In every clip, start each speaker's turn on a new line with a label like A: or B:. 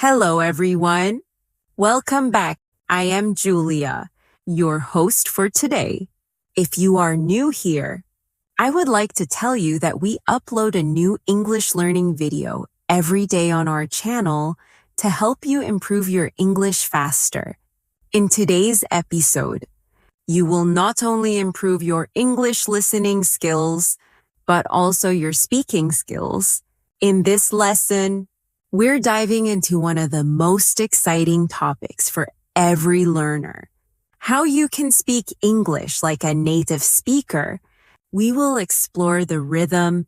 A: Hello, everyone. Welcome back. I am Julia, your host for today. If you are new here, I would like to tell you that we upload a new English learning video every day on our channel to help you improve your English faster. In today's episode, you will not only improve your English listening skills, but also your speaking skills. In this lesson, we're diving into one of the most exciting topics for every learner: how you can speak English like a native speaker. We will explore the rhythm,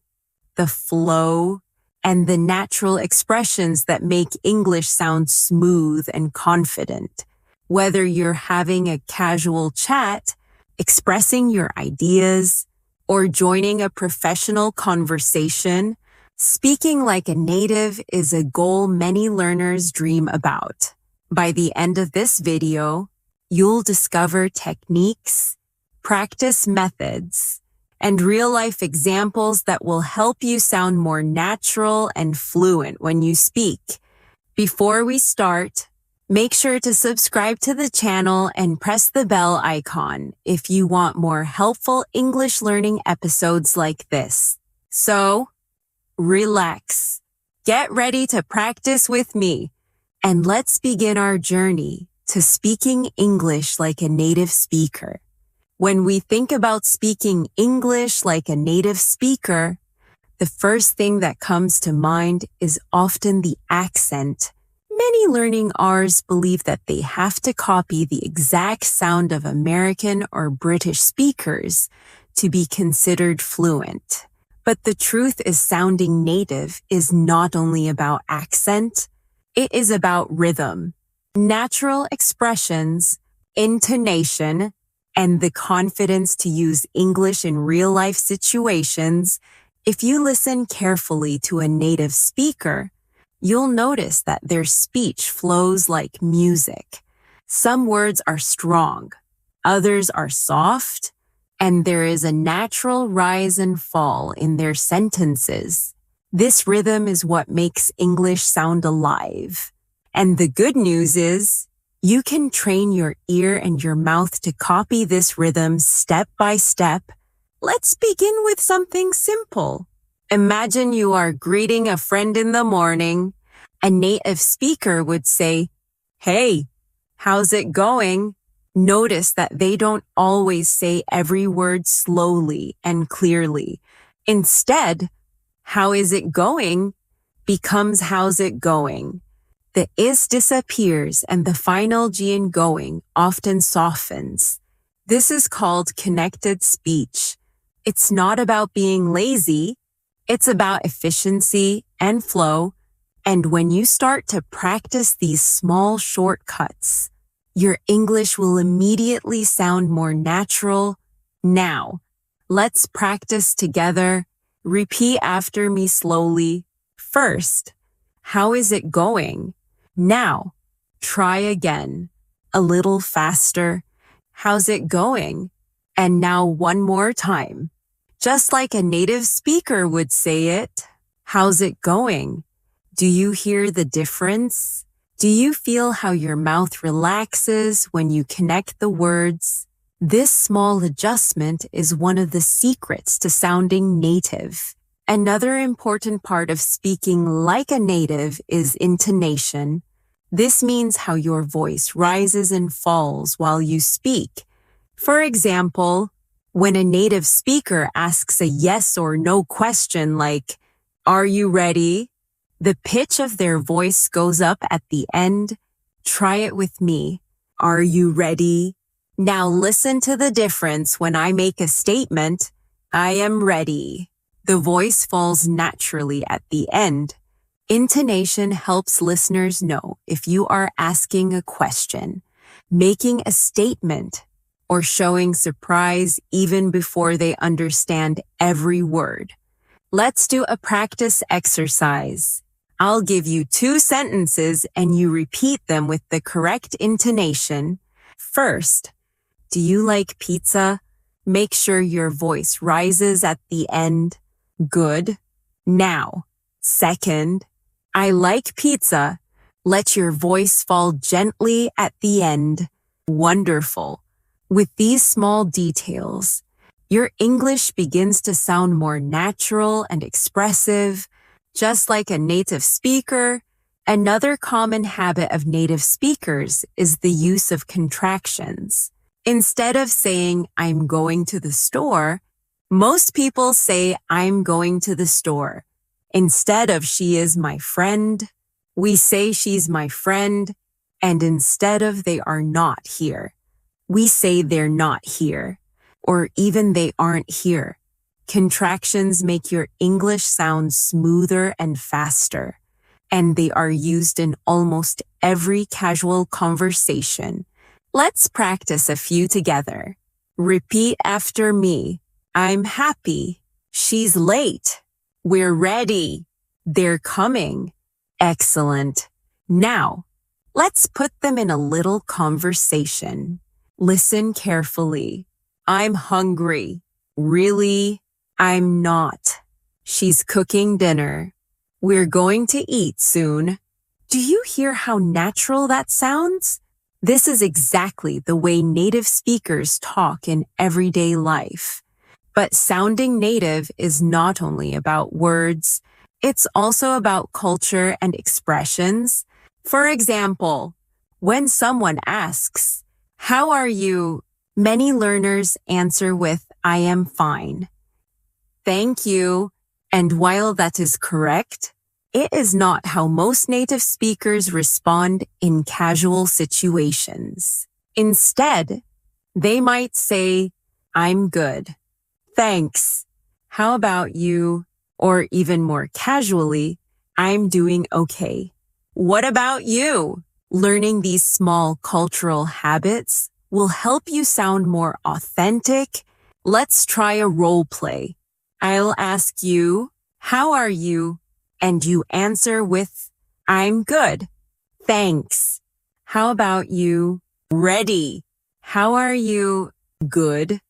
A: the flow, and the natural expressions that make English sound smooth and confident. Whether you're having a casual chat, expressing your ideas, or joining a professional conversation, speaking like a native is a goal many learners dream about. By the end of this video, you'll discover techniques, practice methods, and real-life examples that will help you sound more natural and fluent when you speak. Before we start, make sure to subscribe to the channel and press the bell icon if you want more helpful English learning episodes like this. So, relax, get ready to practice with me, and let's begin our journey to speaking English like a native speaker. When we think about speaking English like a native speaker, the first thing that comes to mind is often the accent. Many learning Rs believe that they have to copy the exact sound of American or British speakers to be considered fluent. But the truth is, sounding native is not only about accent, it is about rhythm, natural expressions, intonation, and the confidence to use English in real-life situations. If you listen carefully to a native speaker, you'll notice that their speech flows like music. Some words are strong, others are soft, and there is a natural rise and fall in their sentences. This rhythm is what makes English sound alive. And the good news is, you can train your ear and your mouth to copy this rhythm step by step. Let's begin with something simple. Imagine you are greeting a friend in the morning. A native speaker would say, "Hey, how's it going?" Notice that they don't always say every word slowly and clearly. Instead, "How is it going?" becomes "How's it going?" The is disappears and the final G in going often softens. This is called connected speech. It's not about being lazy. It's about efficiency and flow. And when you start to practice these small shortcuts, your English will immediately sound more natural. Now, let's practice together. Repeat after me slowly. First, "How is it going?" Now, try again. A little faster. "How's it going?" And now one more time. Just like a native speaker would say it. "How's it going?" Do you hear the difference? Do you feel how your mouth relaxes when you connect the words? This small adjustment is one of the secrets to sounding native. Another important part of speaking like a native is intonation. This means how your voice rises and falls while you speak. For example, when a native speaker asks a yes or no question like, "Are you ready?" the pitch of their voice goes up at the end. Try it with me. "Are you ready?" Now listen to the difference when I make a statement, "I am ready." The voice falls naturally at the end. Intonation helps listeners know if you are asking a question, making a statement, or showing surprise even before they understand every word. Let's do a practice exercise. I'll give you 2 sentences and you repeat them with the correct intonation. First, "Do you like pizza?" Make sure your voice rises at the end. Good. Now, second, "I like pizza, Let your voice fall gently at the end. Wonderful. With these small details, your English begins to sound more natural and expressive, just like a native speaker. Another common habit of native speakers is the use of contractions. Instead of saying, I'm going to the store, most people say, I'm going to the store. Instead of she is my friend, we say she's my friend, and instead of they are not here, we say they're not here, or even they aren't here. Contractions make your English sound smoother and faster, and they are used in almost every casual conversation. Let's practice a few together. Repeat after me. I'm happy. She's late. We're ready. They're coming. Excellent. Now, let's put them in a little conversation. Listen carefully. I'm hungry. Really? I'm not. She's cooking dinner. We're going to eat soon. Do you hear how natural that sounds? This is exactly the way native speakers talk in everyday life. But sounding native is not only about words, it's also about culture and expressions. For example, when someone asks, how are you? Many learners answer with, I am fine. Thank you. And while that is correct, it is not how most native speakers respond in casual situations. Instead, they might say, I'm good. Thanks. How about you? Or even more casually, I'm doing okay. What about you? Learning these small cultural habits will help you sound more authentic. Let's try a role play. I'll ask you, how are you? And you answer with, I'm good. Thanks. How about you? Ready. How are you? Good.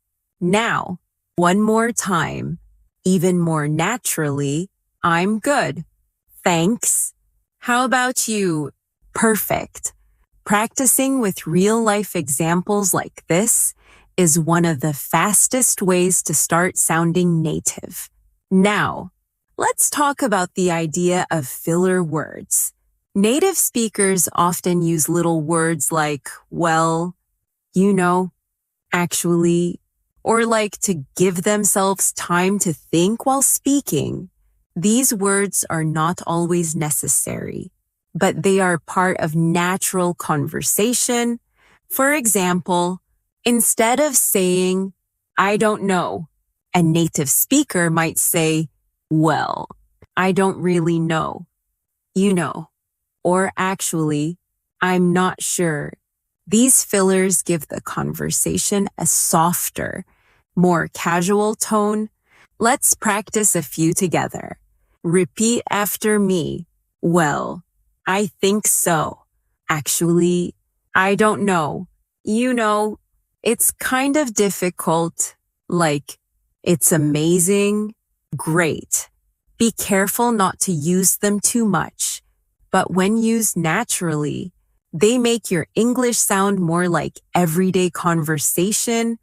A: Now, one more time. Even more naturally, I'm good. Thanks. How about you? Perfect. Practicing with real-life examples like this is one of the fastest ways to start sounding native. Now, let's talk about the idea of filler words. Native speakers often use little words like, well, you know, actually, or like to give themselves time to think while speaking. These words are not always necessary, but they are part of natural conversation. For example, instead of saying, I don't know, a native speaker might say, well, I don't really know, you know, or actually, I'm not sure. These fillers give the conversation a softer, more casual tone. Let's practice a few together. Repeat after me. Well, I think so. Actually, I don't know. You know, it's kind of difficult. Like, it's amazing. Great. Be careful not to use them too much, but when used naturally, they make your English sound more like everyday conversation.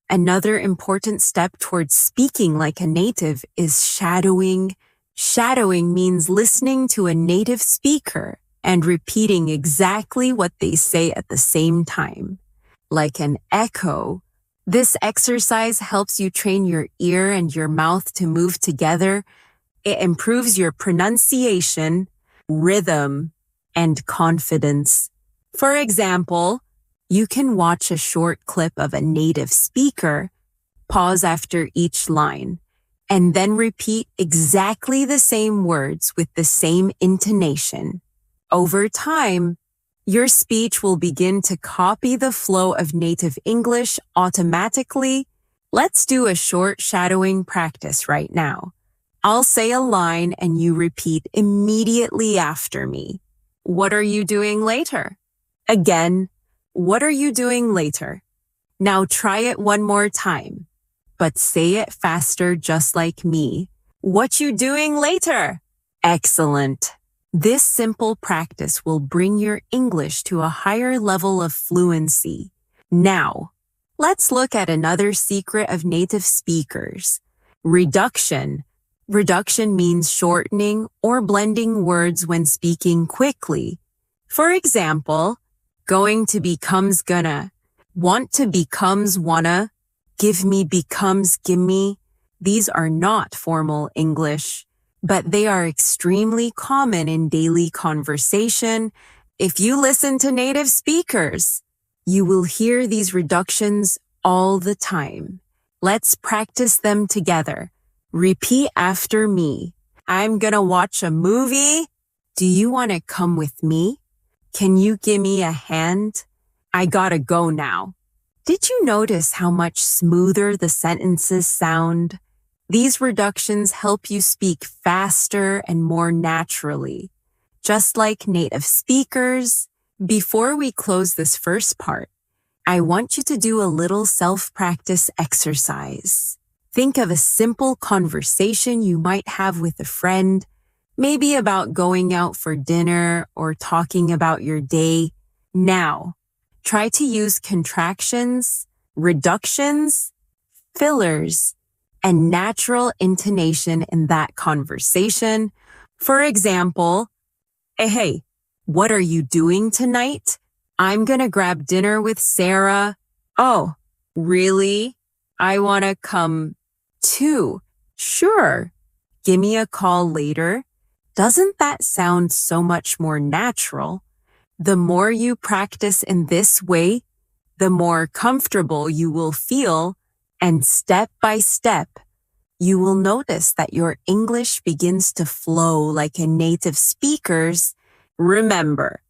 A: Another important step towards speaking like a native is shadowing. Shadowing means listening to a native speaker and repeating exactly what they say at the same time. Like an echo, this exercise helps you train your ear and your mouth to move together. It improves your pronunciation, rhythm, and confidence. For example, you can watch a short clip of a native speaker, pause after each line, and then repeat exactly the same words with the same intonation. Over time, your speech will begin to copy the flow of native English automatically. Let's do a short shadowing practice right now. I'll say a line and you repeat immediately after me. What are you doing later? Again, what are you doing later? Now try it one more time, but say it faster just like me. What you doing later? Excellent. This simple practice will bring your English to a higher level of fluency. Now, let's look at another secret of native speakers: reduction. Reduction means shortening or blending words when speaking quickly. For example, going to becomes gonna, want to becomes wanna, give me becomes gimme. These are not formal English, but they are extremely common in daily conversation. If you listen to native speakers, you will hear these reductions all the time. Let's practice them together. Repeat after me. I'm gonna watch a movie. Do you want to come with me? Can you give me a hand? I gotta go now. Did you notice how much smoother the sentences sound? These reductions help you speak faster and more naturally, just like native speakers. Before we close this first part, I want you to do a little self-practice exercise. Think of a simple conversation you might have with a friend, maybe about going out for dinner or talking about your day. Now, try to use contractions, reductions, fillers, and natural intonation in that conversation. For example, hey, what are you doing tonight? I'm gonna grab dinner with Sarah. Oh, really? I wanna come too. Sure. Give me a call later. Doesn't that sound so much more natural? The more you practice in this way, the more comfortable you will feel, and step by step, you will notice that your English begins to flow like a native speaker's. Remember,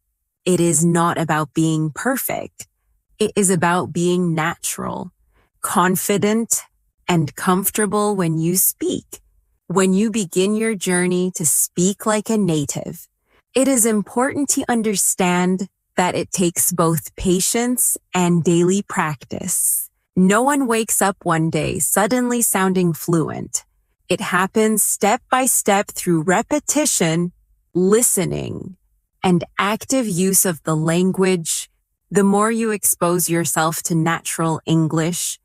A: it is not about being perfect. It is about being natural, confident, and comfortable when you speak. When you begin your journey to speak like a native, it is important to understand that it takes both patience and daily practice. No one wakes up one day suddenly sounding fluent. It happens step by step through repetition, listening, and active use of the language. The more you expose yourself to natural English,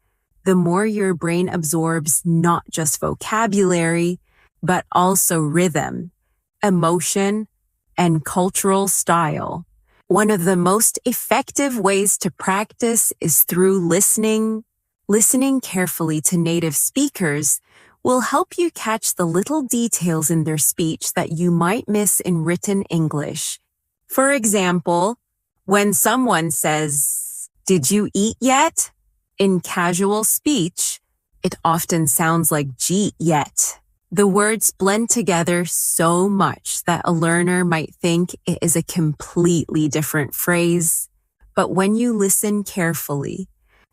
A: the more your brain absorbs not just vocabulary, but also rhythm, emotion, and cultural style. One of the most effective ways to practice is through listening. Listening carefully to native speakers will help you catch the little details in their speech that you might miss in written English. For example, when someone says, "Did you eat yet?" in casual speech, it often sounds like "Jeet yet." The words blend together so much that a learner might think it is a completely different phrase. But when you listen carefully,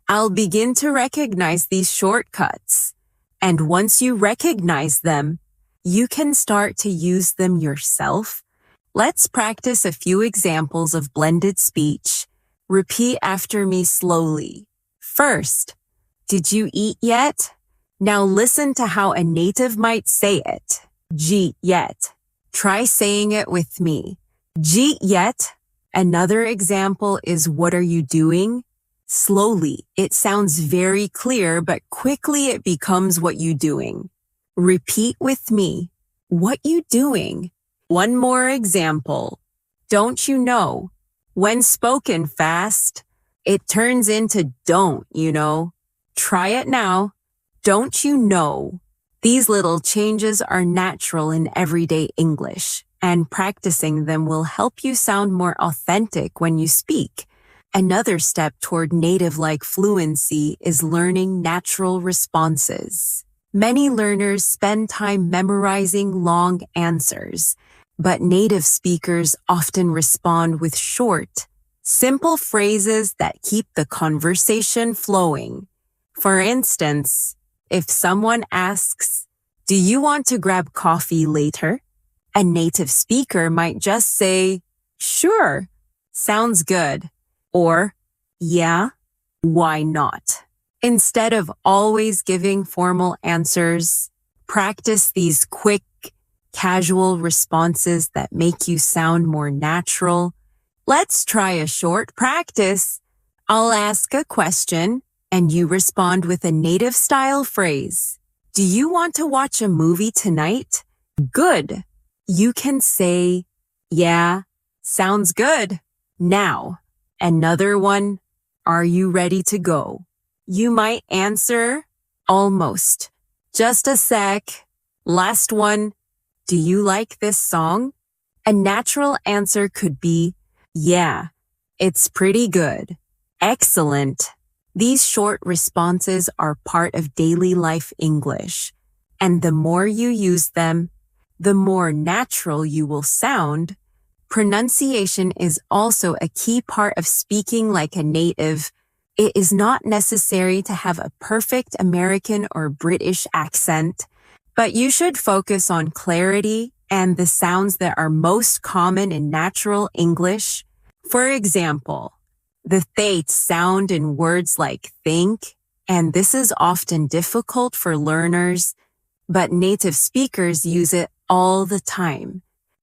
A: I'll begin to recognize these shortcuts. And once you recognize them, you can start to use them yourself. Let's practice a few examples of blended speech. Repeat after me slowly. First, did you eat yet? Now listen to how a native might say it. Jeet yet. Try saying it with me. Jeet yet. Another example is what are you doing? Slowly, it sounds very clear, but quickly it becomes what you doing. Repeat with me. What you doing? One more example. Don't you know? When spoken fast, it turns into don't you know. Try it now. Don't you know? These little changes are natural in everyday English, and practicing them will help you sound more authentic when you speak. Another step toward native-like fluency is learning natural responses. Many learners spend time memorizing long answers, but native speakers often respond with short, simple phrases that keep the conversation flowing. For instance, if someone asks, "Do you want to grab coffee later?" a native speaker might just say, "Sure, sounds good," or "Yeah, why not?" Instead of always giving formal answers, practice these quick, casual responses that make you sound more natural. Let's try a short practice. I'll ask a question and you respond with a native style phrase. Do you want to watch a movie tonight? Good. You can say, yeah, sounds good. Now, another one. Are you ready to go? You might answer, almost. Just a sec. Last one. Do you like this song? A natural answer could be, yeah, it's pretty good. Excellent. These short responses are part of daily life English, and the more you use them, the more natural you will sound. Pronunciation is also a key part of speaking like a native. It is not necessary to have a perfect American or British accent, but you should focus on clarity and the sounds that are most common in natural English. For example, the th sound in words like think, and this is often difficult for learners, but native speakers use it all the time,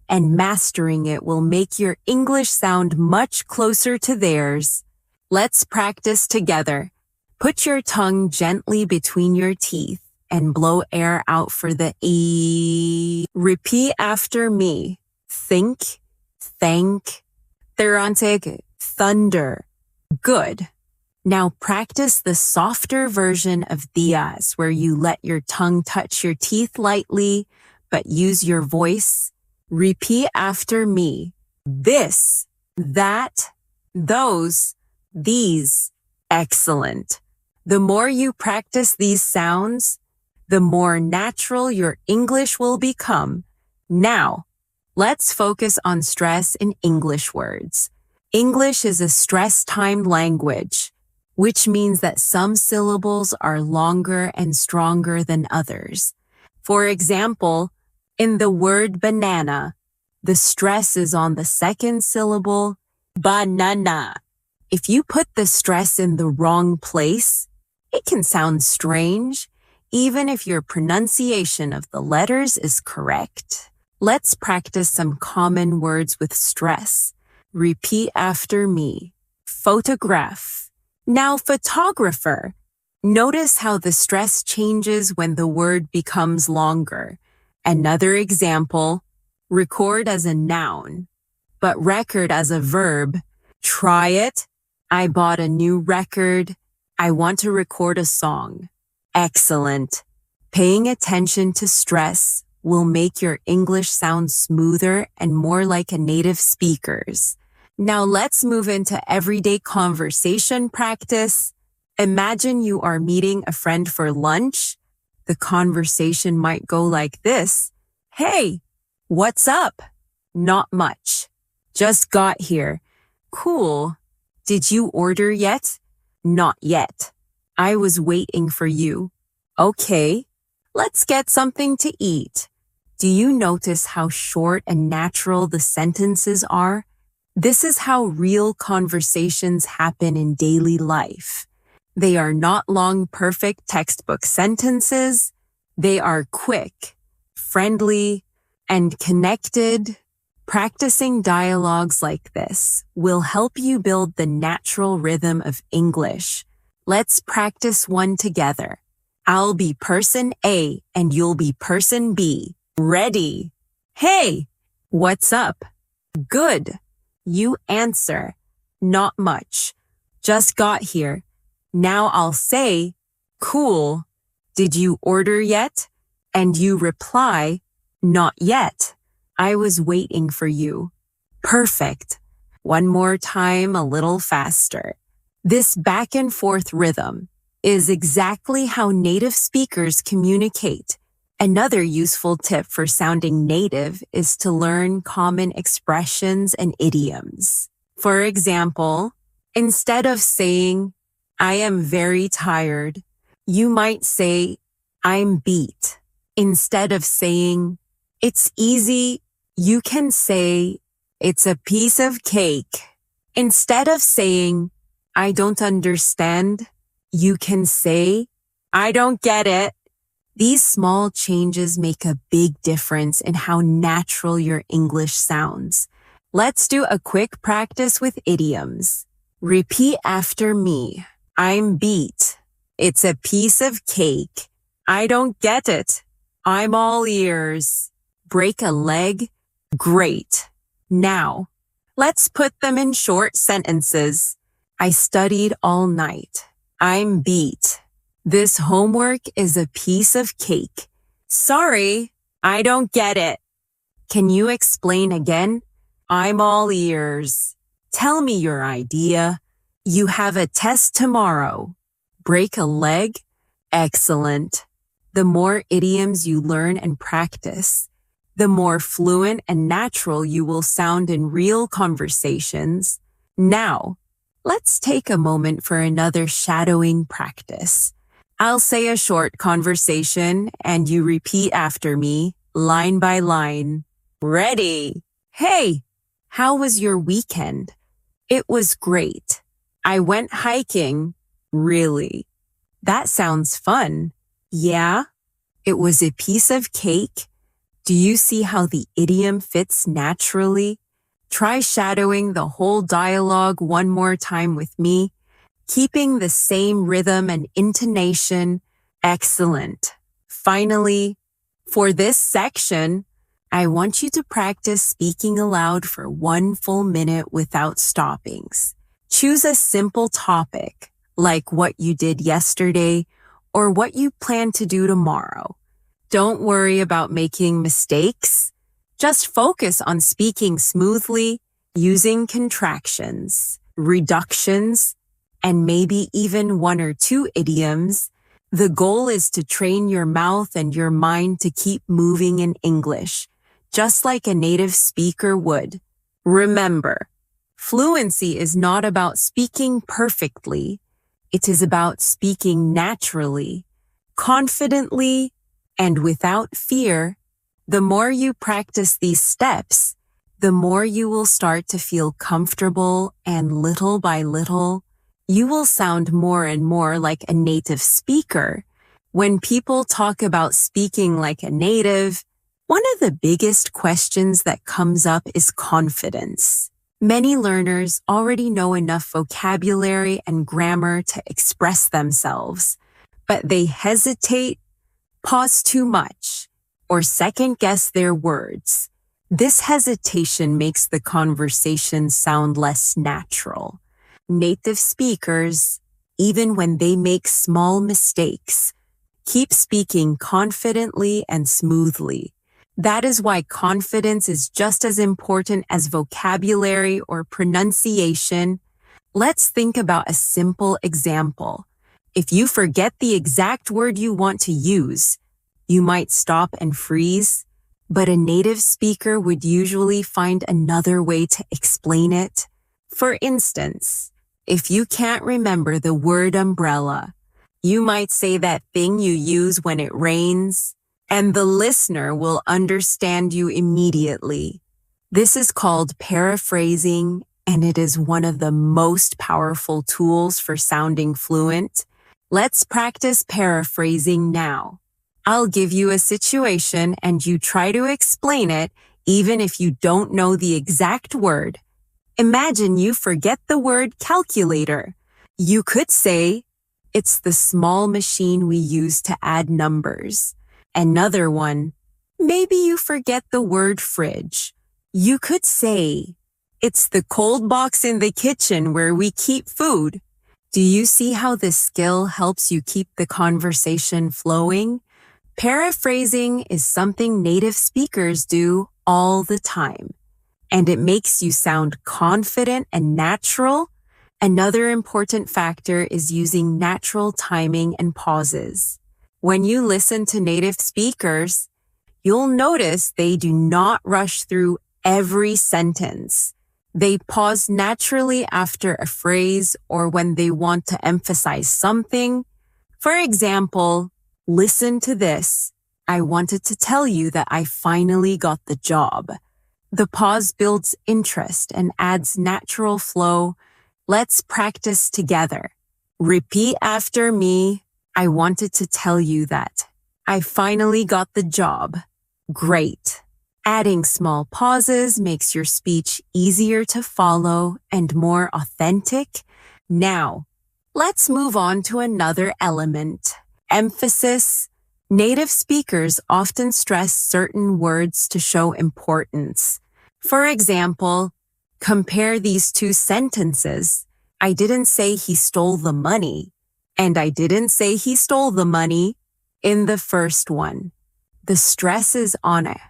A: and mastering it will make your English sound much closer to theirs. Let's practice together. Put your tongue gently between your teeth and blow air out for the E. Repeat after me. Think, thank, therontic, thunder. Good. Now practice the softer version of dias where you let your tongue touch your teeth lightly, but use your voice. Repeat after me. This, that, those, these. Excellent. The more you practice these sounds, the more natural your English will become. Now, let's focus on stress in English words. English is a stress-timed language, which means that some syllables are longer and stronger than others. For example, in the word banana, the stress is on the second syllable, banana. If you put the stress in the wrong place, it can sound strange, even if your pronunciation of the letters is correct. Let's practice some common words with stress. Repeat after me. Photograph. Now, photographer. Notice how the stress changes when the word becomes longer. Another example, record as a noun, but record as a verb. Try it. I bought a new record. I want to record a song. Excellent. Paying attention to stress will make your English sound smoother and more like a native speaker's. Now let's move into everyday conversation practice. Imagine you are meeting a friend for lunch. The conversation might go like this. Hey, what's up? Not much. Just got here. Cool. Did you order yet? Not yet. I was waiting for you. Okay, let's get something to eat. Do you notice how short and natural the sentences are? This is how real conversations happen in daily life. They are not long, perfect textbook sentences. They are quick, friendly, and connected. Practicing dialogues like this will help you build the natural rhythm of English. Let's practice one together. I'll be person A and you'll be person B. Ready? Hey, what's up? Good. You answer. Not much. Just got here. Now I'll say, cool. Did you order yet? And you reply, not yet. I was waiting for you. Perfect. One more time, a little faster. This back and forth rhythm is exactly how native speakers communicate. Another useful tip for sounding native is to learn common expressions and idioms. For example, instead of saying, I am very tired, you might say, I'm beat. Instead of saying, it's easy, you can say, it's a piece of cake. Instead of saying, I don't understand, you can say, I don't get it. These small changes make a big difference in how natural your English sounds. Let's do a quick practice with idioms. Repeat after me. I'm beat. It's a piece of cake. I don't get it. I'm all ears. Break a leg? Great. Now, let's put them in short sentences. I studied all night. I'm beat. This homework is a piece of cake. Sorry, I don't get it. Can you explain again? I'm all ears. Tell me your idea. You have a test tomorrow. Break a leg? Excellent. The more idioms you learn and practice, the more fluent and natural you will sound in real conversations. Now, let's take a moment for another shadowing practice. I'll say a short conversation and you repeat after me, line by line. Ready? Hey, how was your weekend? It was great. I went hiking. Really? That sounds fun. Yeah? It was a piece of cake. Do you see how the idiom fits naturally? Try shadowing the whole dialogue one more time with me, keeping the same rhythm and intonation. Excellent. Finally, for this section, I want you to practice speaking aloud for 1 full minute without stoppings. Choose a simple topic, like what you did yesterday or what you plan to do tomorrow. Don't worry about making mistakes. Just focus on speaking smoothly, using contractions, reductions, and maybe even 1 or 2 idioms. The goal is to train your mouth and your mind to keep moving in English, just like a native speaker would. Remember, fluency is not about speaking perfectly. It is about speaking naturally, confidently, and without fear. The more you practice these steps, the more you will start to feel comfortable, and little by little, you will sound more and more like a native speaker. When people talk about speaking like a native, one of the biggest questions that comes up is confidence. Many learners already know enough vocabulary and grammar to express themselves, but they hesitate, pause too much, or second-guess their words. This hesitation makes the conversation sound less natural. Native speakers, even when they make small mistakes, keep speaking confidently and smoothly. That is why confidence is just as important as vocabulary or pronunciation. Let's think about a simple example. If you forget the exact word you want to use, you might stop and freeze, but a native speaker would usually find another way to explain it. For instance, if you can't remember the word umbrella, you might say that thing you use when it rains, and the listener will understand you immediately. This is called paraphrasing, and it is one of the most powerful tools for sounding fluent. Let's practice paraphrasing now. I'll give you a situation and you try to explain it even if you don't know the exact word. Imagine you forget the word calculator. You could say, it's the small machine we use to add numbers. Another one, maybe you forget the word fridge. You could say, it's the cold box in the kitchen where we keep food. Do you see how this skill helps you keep the conversation flowing? Paraphrasing is something native speakers do all the time, and it makes you sound confident and natural. Another important factor is using natural timing and pauses. When you listen to native speakers, you'll notice they do not rush through every sentence. They pause naturally after a phrase or when they want to emphasize something. For example, listen to this. I wanted to tell you that I finally got the job. The pause builds interest and adds natural flow. Let's practice together. Repeat after me. I wanted to tell you that I finally got the job. Great. Adding small pauses makes your speech easier to follow and more authentic. Now, let's move on to another element. Emphasis. Native speakers often stress certain words to show importance. For example, compare these two sentences. I didn't say he stole the money, and I didn't say he stole the money. In the first one, the stress is on it,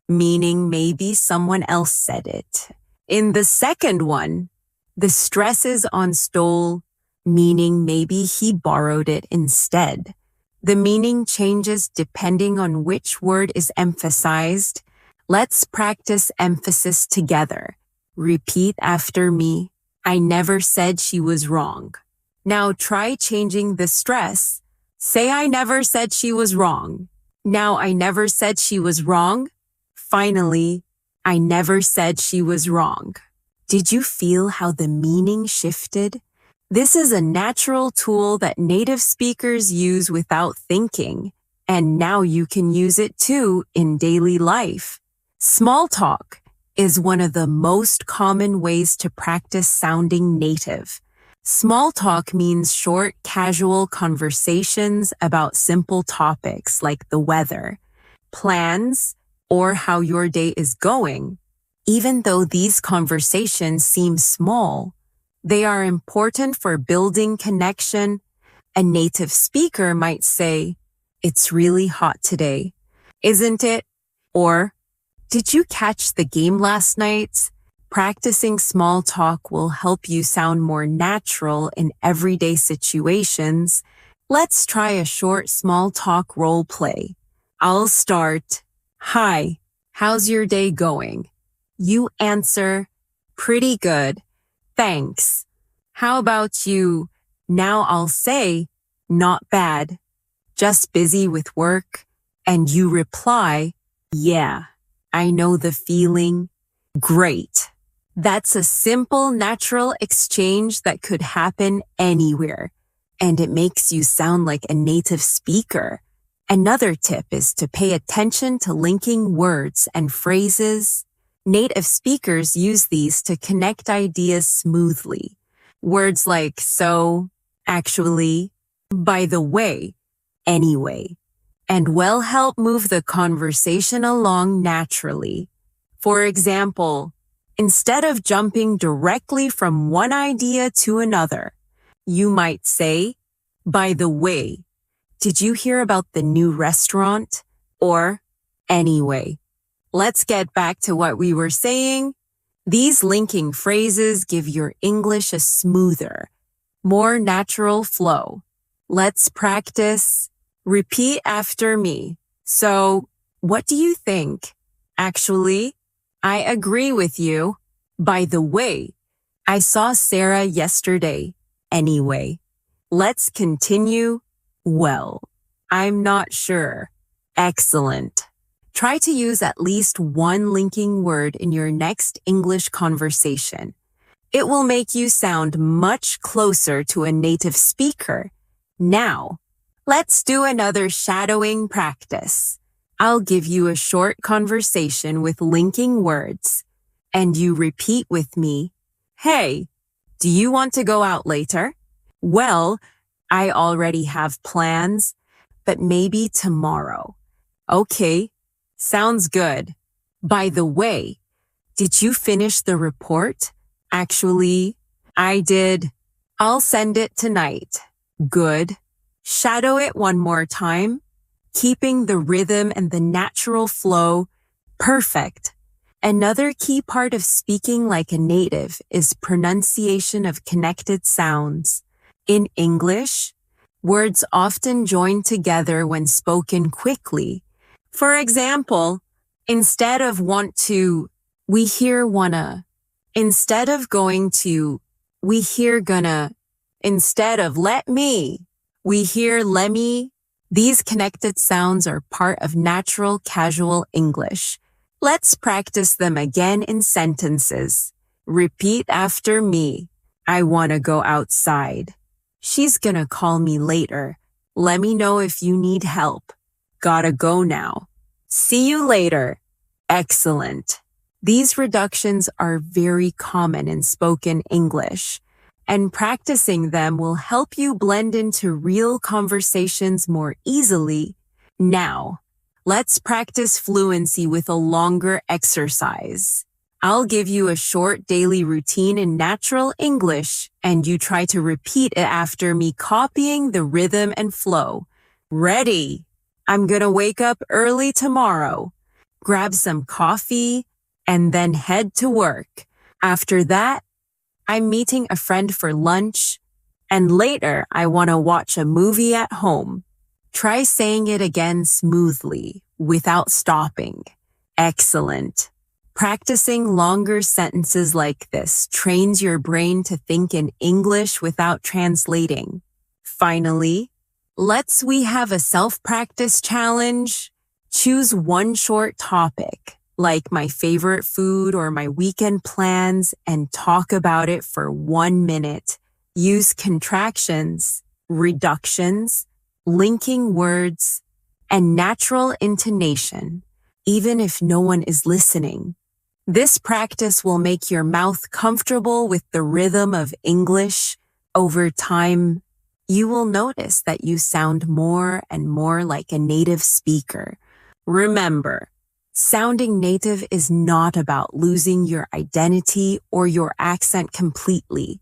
A: meaning maybe someone else said it. In the second one, the stress is on stole, meaning maybe he borrowed it instead. The meaning changes depending on which word is emphasized. Let's practice emphasis together. Repeat after me. I never said she was wrong. Now try changing the stress. Say I never said she was wrong. Now I never said she was wrong. Finally, I never said she was wrong. Did you feel how the meaning shifted? This is a natural tool that native speakers use without thinking, and now you can use it too in daily life. Small talk is one of the most common ways to practice sounding native. Small talk means short, casual conversations about simple topics like the weather, plans, or how your day is going. Even though these conversations seem small, they are important for building connection. A native speaker might say, "It's really hot today, isn't it?" Or, "Did you catch the game last night?" Practicing small talk will help you sound more natural in everyday situations. Let's try a short small talk role play. I'll start. "Hi, how's your day going?" You answer, "Pretty good. Thanks. How about you?" Now I'll say, "Not bad. Just busy with work." And you reply, "Yeah, I know the feeling." Great. That's a simple, natural exchange that could happen anywhere, and it makes you sound like a native speaker. Another tip is to pay attention to linking words and phrases. Native speakers use these to connect ideas smoothly. Words like so, actually, by the way, anyway, and will help move the conversation along naturally. For example, instead of jumping directly from one idea to another, you might say, "By the way, did you hear about the new restaurant?" Or, "Anyway, let's get back to what we were saying." These linking phrases give your English a smoother, more natural flow. Let's practice. Repeat after me. So, what do you think? Actually, I agree with you. By the way, I saw Sarah yesterday. Anyway, let's continue. Well, I'm not sure. Excellent. Try to use at least one linking word in your next English conversation. It will make you sound much closer to a native speaker. Now, let's do another shadowing practice. I'll give you a short conversation with linking words, and you repeat with me, "Hey, do you want to go out later?" "Well, I already have plans, but maybe tomorrow." "Okay, sounds good. By the way, did you finish the report?" "Actually, I did. I'll send it tonight." Good. Shadow it one more time, keeping the rhythm and the natural flow. Perfect. Another key part of speaking like a native is pronunciation of connected sounds. In English, words often join together when spoken quickly. For example, instead of want to, we hear wanna. Instead of going to, we hear gonna. Instead of let me, we hear lemme. These connected sounds are part of natural, casual English. Let's practice them again in sentences. Repeat after me. I want to go outside. She's gonna call me later. Let me know if you need help. Gotta go now. See you later. Excellent. These reductions are very common in spoken English, and practicing them will help you blend into real conversations more easily. Now, let's practice fluency with a longer exercise. I'll give you a short daily routine in natural English, and you try to repeat it after me, copying the rhythm and flow. Ready? I'm gonna wake up early tomorrow, grab some coffee, and then head to work. After that, I'm meeting a friend for lunch, and later I want to watch a movie at home. Try saying it again smoothly, without stopping. Excellent. Practicing longer sentences like this trains your brain to think in English without translating. Finally, we have a self-practice challenge. Choose one short topic, like my favorite food or my weekend plans, and talk about it for 1 minute. Use contractions, reductions, linking words, and natural intonation, even if no one is listening. This practice will make your mouth comfortable with the rhythm of English. Over time, you will notice that you sound more and more like a native speaker. Remember, sounding native is not about losing your identity or your accent completely.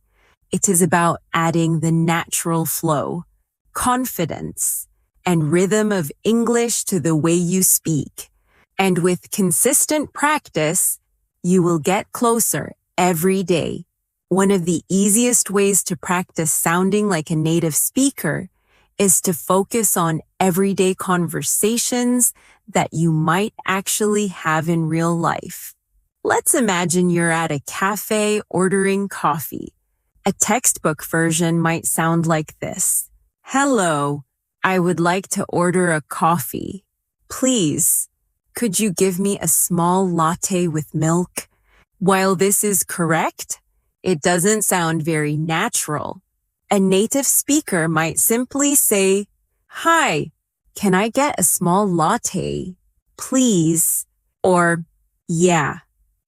A: It is about adding the natural flow, confidence, and rhythm of English to the way you speak. And with consistent practice, you will get closer every day. One of the easiest ways to practice sounding like a native speaker is to focus on everyday conversations that you might actually have in real life. Let's imagine you're at a cafe ordering coffee. A textbook version might sound like this. Hello, I would like to order a coffee. Please, could you give me a small latte with milk? While this is correct, it doesn't sound very natural. A native speaker might simply say, Hi, can I get a small latte, please? Or, yeah,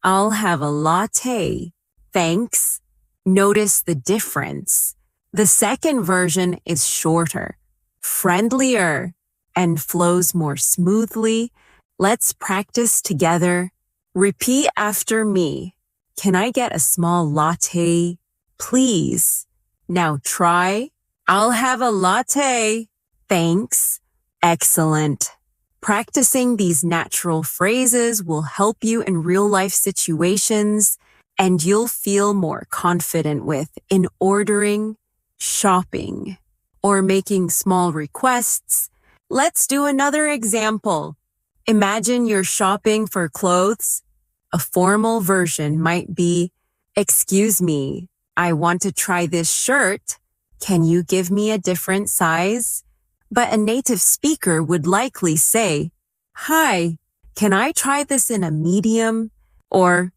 A: I'll have a latte, thanks. Notice the difference. The second version is shorter, friendlier, and flows more smoothly. Let's practice together. Repeat after me. Can I get a small latte, please? Now try. I'll have a latte. Thanks. Excellent. Practicing these natural phrases will help you in real-life situations, and you'll feel more confident in ordering, shopping, or making small requests. Let's do another example. Imagine you're shopping for clothes. A formal version might be, Excuse me, I want to try this shirt. Can you give me a different size? But a native speaker would likely say, Hi, can I try this in a medium? Or,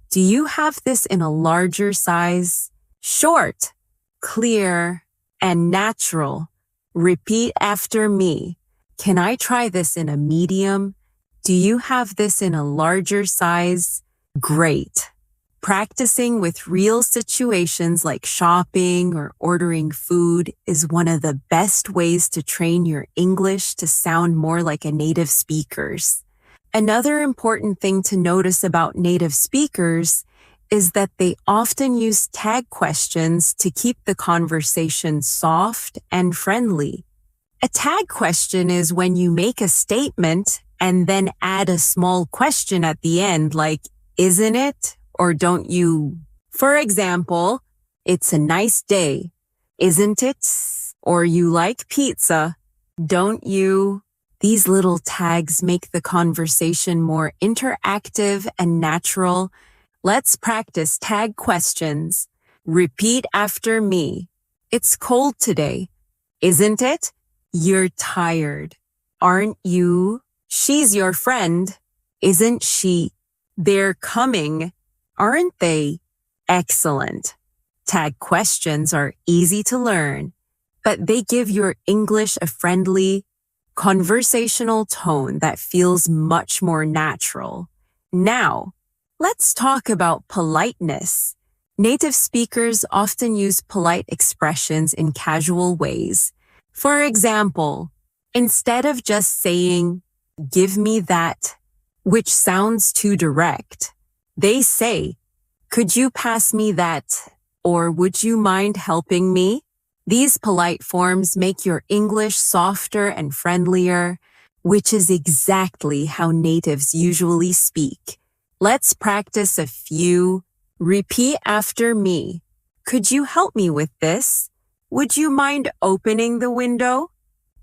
A: do you have this in a larger size? Short, clear, and natural. Repeat after me. Can I try this in a medium? Do you have this in a larger size? Great. Practicing with real situations like shopping or ordering food is one of the best ways to train your English to sound more like a native speaker's. Another important thing to notice about native speakers is that they often use tag questions to keep the conversation soft and friendly. A tag question is when you make a statement and then add a small question at the end like, isn't it? Or don't you? For example, it's a nice day, isn't it? Or you like pizza, don't you? These little tags make the conversation more interactive and natural. Let's practice tag questions. Repeat after me. It's cold today, isn't it? You're tired, aren't you? She's your friend, isn't she? They're coming, aren't they? Excellent. Tag questions are easy to learn, but they give your English a friendly, conversational tone that feels much more natural. Now, let's talk about politeness. Native speakers often use polite expressions in casual ways. For example, instead of just saying, "Give me that," which sounds too direct, they say, "Could you pass me that?" or "Would you mind helping me?" These polite forms make your English softer and friendlier, which is exactly how natives usually speak. Let's practice a few. Repeat after me. Could you help me with this? Would you mind opening the window?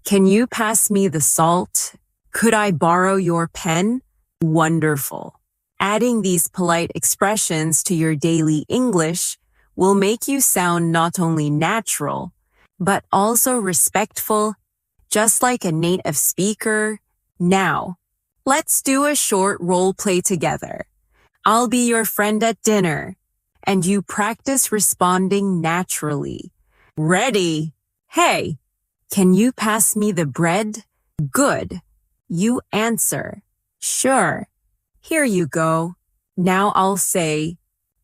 A: Can you pass me the salt? Could I borrow your pen? Wonderful. Adding these polite expressions to your daily English will make you sound not only natural, but also respectful, just like a native speaker. Now, let's do a short role play together. I'll be your friend at dinner, and you practice responding naturally. Ready? Hey, can you pass me the bread? Good. You answer, sure. Here you go. Now I'll say,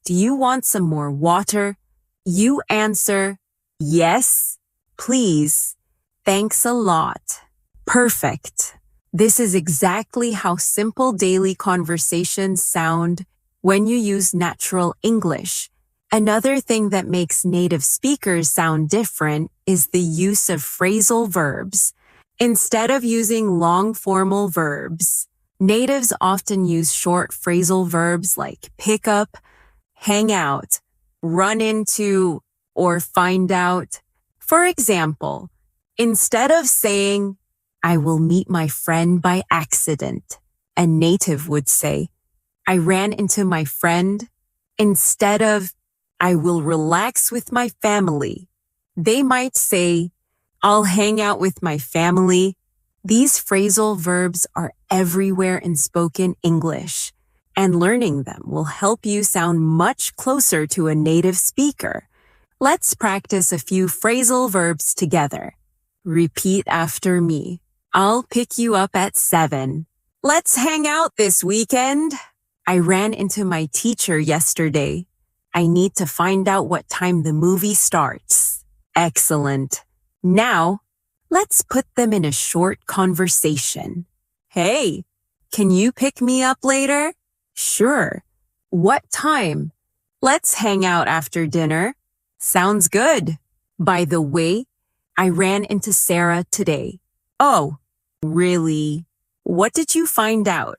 A: do you want some more water? You answer, yes, please. Thanks a lot. Perfect. This is exactly how simple daily conversations sound when you use natural English. Another thing that makes native speakers sound different is the use of phrasal verbs. Instead of using long formal verbs, natives often use short phrasal verbs like pick up, hang out, run into, or find out. For example, instead of saying, "I will meet my friend by accident," a native would say, "I ran into my friend." Instead of, "I will relax with my family," they might say, "I'll hang out with my family." These phrasal verbs are everywhere in spoken English, and learning them will help you sound much closer to a native speaker. Let's practice a few phrasal verbs together. Repeat after me. I'll pick you up at 7. Let's hang out this weekend. I ran into my teacher yesterday. I need to find out what time the movie starts. Excellent. Now, let's put them in a short conversation. Hey, can you pick me up later? Sure. What time? Let's hang out after dinner. Sounds good. By the way, I ran into Sarah today. Oh, really? What did you find out?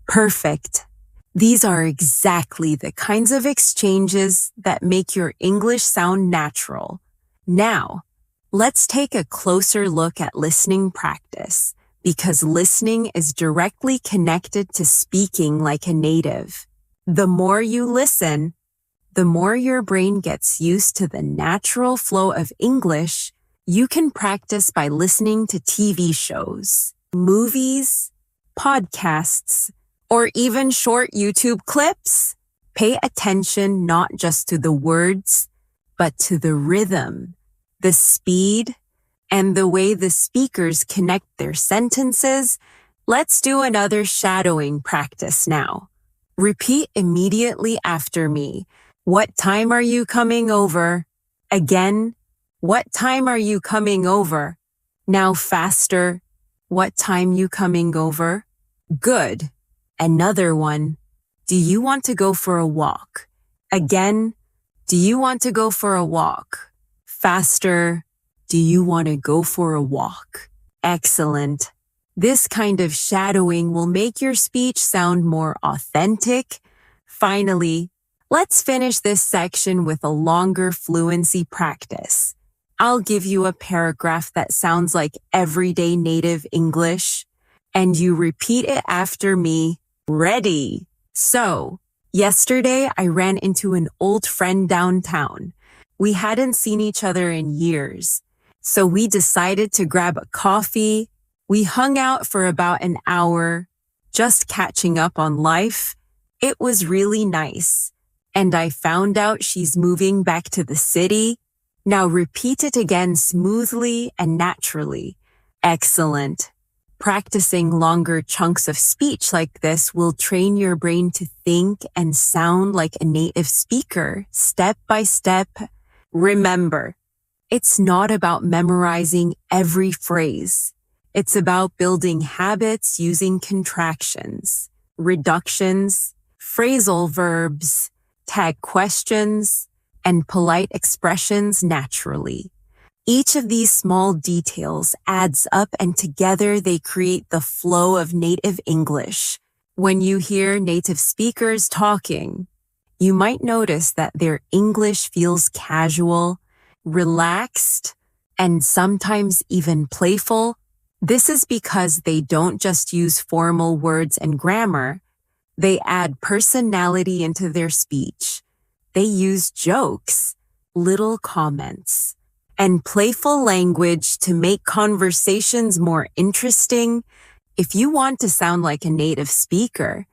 A: Perfect. These are exactly the kinds of exchanges that make your English sound natural. Now, let's take a closer look at listening practice, because listening is directly connected to speaking like a native. The more you listen, the more your brain gets used to the natural flow of English. You can practice by listening to TV shows, movies, podcasts, or even short YouTube clips. Pay attention not just to the words, but to the rhythm, the speed, and the way the speakers connect their sentences. Let's do another shadowing practice now. Repeat immediately after me. What time are you coming over? Again, what time are you coming over? Now faster. What time you coming over? Good. Another one. Do you want to go for a walk? Again, do you want to go for a walk? Faster. Do you want to go for a walk? Excellent. This kind of shadowing will make your speech sound more authentic. Finally, let's finish this section with a longer fluency practice. I'll give you a paragraph that sounds like everyday native English, and you repeat it after me. Ready? So, yesterday I ran into an old friend downtown. We hadn't seen each other in years, so we decided to grab a coffee. We hung out for about an hour, just catching up on life. It was really nice. And I found out she's moving back to the city. Now repeat it again smoothly and naturally. Excellent. Practicing longer chunks of speech like this will train your brain to think and sound like a native speaker, step by step. Remember, it's not about memorizing every phrase. It's about building habits using contractions, reductions, phrasal verbs, tag questions, and polite expressions naturally. Each of these small details adds up and together they create the flow of native English. When you hear native speakers talking, you might notice that their English feels casual, relaxed, and sometimes even playful. This is because they don't just use formal words and grammar. They add personality into their speech. They use jokes, little comments, and playful language to make conversations more interesting. If you want to sound like a native speaker,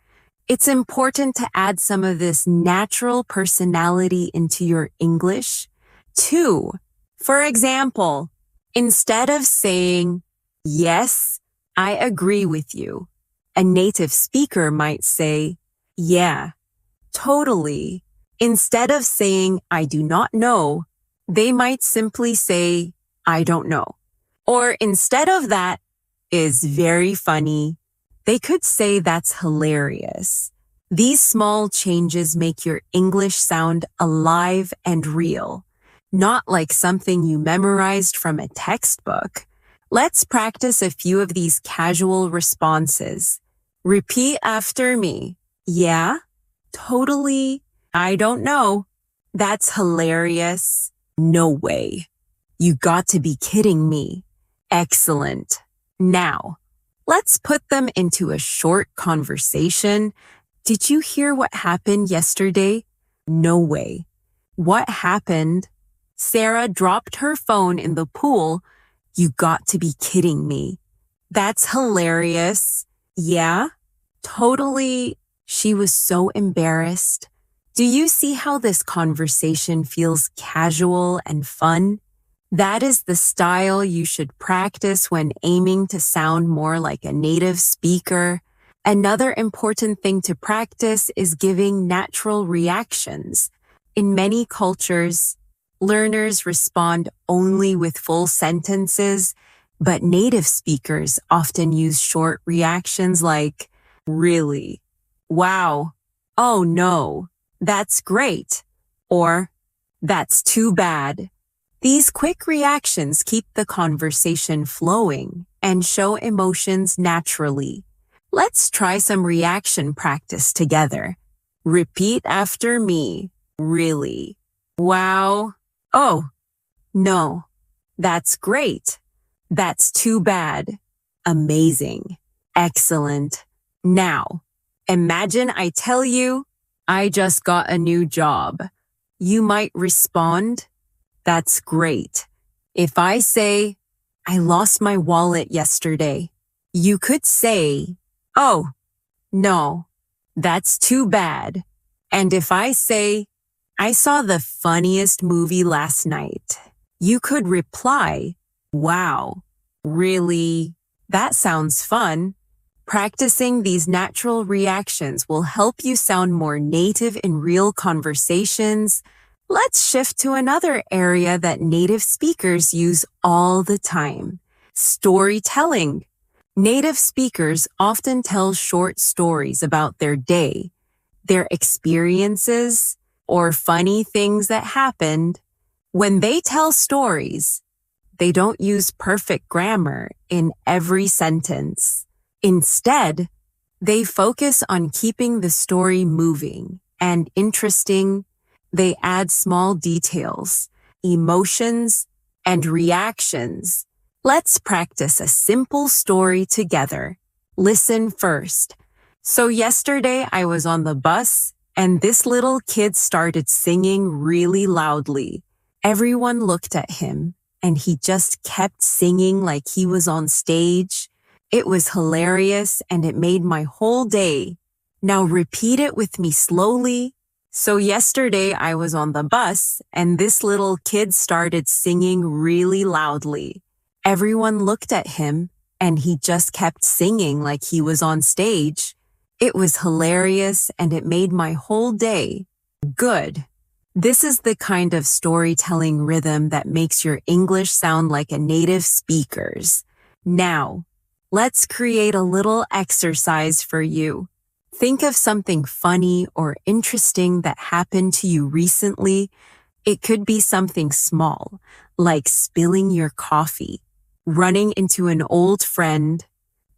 A: it's important to add some of this natural personality into your English, too. For example, instead of saying, "Yes, I agree with you," a native speaker might say, "Yeah, totally." Instead of saying, "I do not know," they might simply say, "I don't know." Or instead of "that is very funny," they could say "that's hilarious." These small changes make your English sound alive and real, not like something you memorized from a textbook. Let's practice a few of these casual responses. Repeat after me. "Yeah, totally. I don't know. That's hilarious. No way. You got to be kidding me. Excellent." Now, let's put them into a short conversation. "Did you hear what happened yesterday?" "No way." "What happened?" "Sarah dropped her phone in the pool." "You got to be kidding me." "That's hilarious." "Yeah, totally. She was so embarrassed." Do you see how this conversation feels casual and fun? That is the style you should practice when aiming to sound more like a native speaker. Another important thing to practice is giving natural reactions. In many cultures, learners respond only with full sentences, but native speakers often use short reactions like, "Really? Wow. Oh no. That's great," or "That's too bad." These quick reactions keep the conversation flowing and show emotions naturally. Let's try some reaction practice together. Repeat after me. "Really? Wow. Oh, no. That's great. That's too bad. Amazing. Excellent." Now, imagine I tell you, "I just got a new job." You might respond, "That's great." If I say, "I lost my wallet yesterday," you could say, "Oh, no, that's too bad." And if I say, "I saw the funniest movie last night," you could reply, "Wow, really? That sounds fun." Practicing these natural reactions will help you sound more native in real conversations. Let's shift to another area that native speakers use all the time: storytelling. Native speakers often tell short stories about their day, their experiences, or funny things that happened. When they tell stories, they don't use perfect grammar in every sentence. Instead, they focus on keeping the story moving and interesting. They add small details, emotions, and reactions. Let's practice a simple story together. Listen first. "So yesterday I was on the bus and this little kid started singing really loudly. Everyone looked at him and he just kept singing like he was on stage. It was hilarious and it made my whole day." Now repeat it with me slowly. "So yesterday I was on the bus and this little kid started singing really loudly. Everyone looked at him and he just kept singing like he was on stage. It was hilarious and it made my whole day good. This is the kind of storytelling rhythm that makes your English sound like a native speaker's. Now, let's create a little exercise for you. Think of something funny or interesting that happened to you recently. It could be something small, like spilling your coffee, running into an old friend,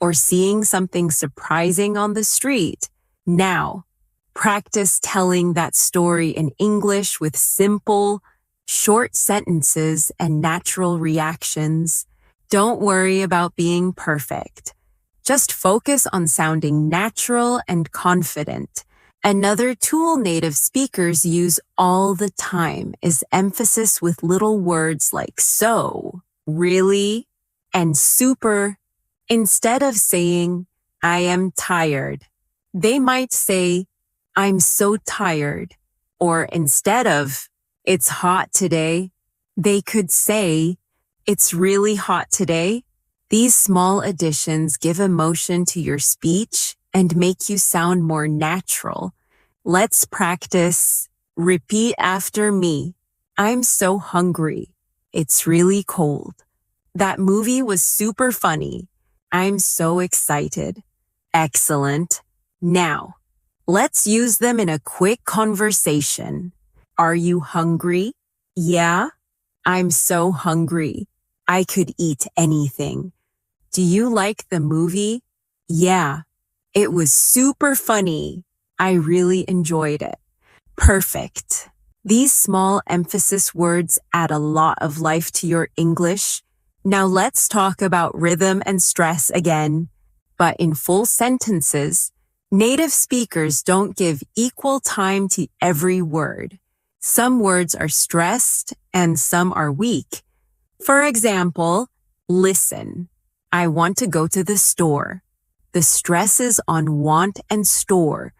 A: or seeing something surprising on the street. Now, practice telling that story in English with simple, short sentences and natural reactions. Don't worry about being perfect. Just focus on sounding natural and confident. Another tool native speakers use all the time is emphasis with little words like so, really, and super. Instead of saying, I am tired, they might say, I'm so tired. Or instead of, it's hot today, they could say, it's really hot today. These small additions give emotion to your speech and make you sound more natural. Let's practice. Repeat after me. I'm so hungry. It's really cold. That movie was super funny. I'm so excited. Excellent. Now, let's use them in a quick conversation. Are you hungry? Yeah, I'm so hungry. I could eat anything. Do you like the movie? Yeah, it was super funny. I really enjoyed it. Perfect. These small emphasis words add a lot of life to your English. Now let's talk about rhythm and stress again. But in full sentences, native speakers don't give equal time to every word. Some words are stressed and some are weak. For example, listen. I want to go to the store. The stress is on want and store.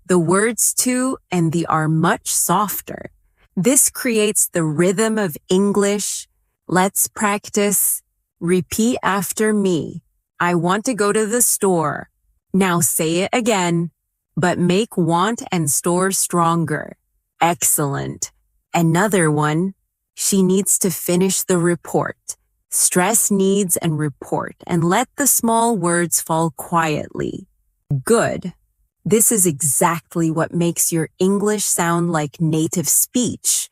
A: The words to and the are much softer. This creates the rhythm of English. Let's practice. Repeat after me. I want to go to the store. Now say it again, but make want and store stronger. Excellent. Another one. She needs to finish the report. Stress needs and report, and let the small words fall quietly. Good. This is exactly what makes your English sound like native speech.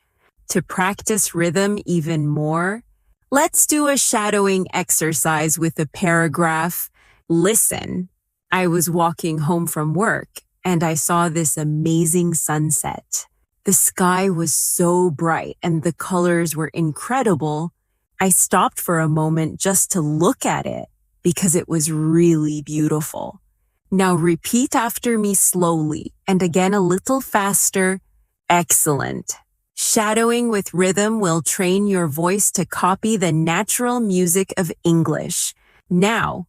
A: To practice rhythm even more, let's do a shadowing exercise with a paragraph. Listen, I was walking home from work and I saw this amazing sunset. The sky was so bright and the colors were incredible. I stopped for a moment just to look at it because it was really beautiful. Now repeat after me slowly and again a little faster. Excellent. Shadowing with rhythm will train your voice to copy the natural music of English. Now,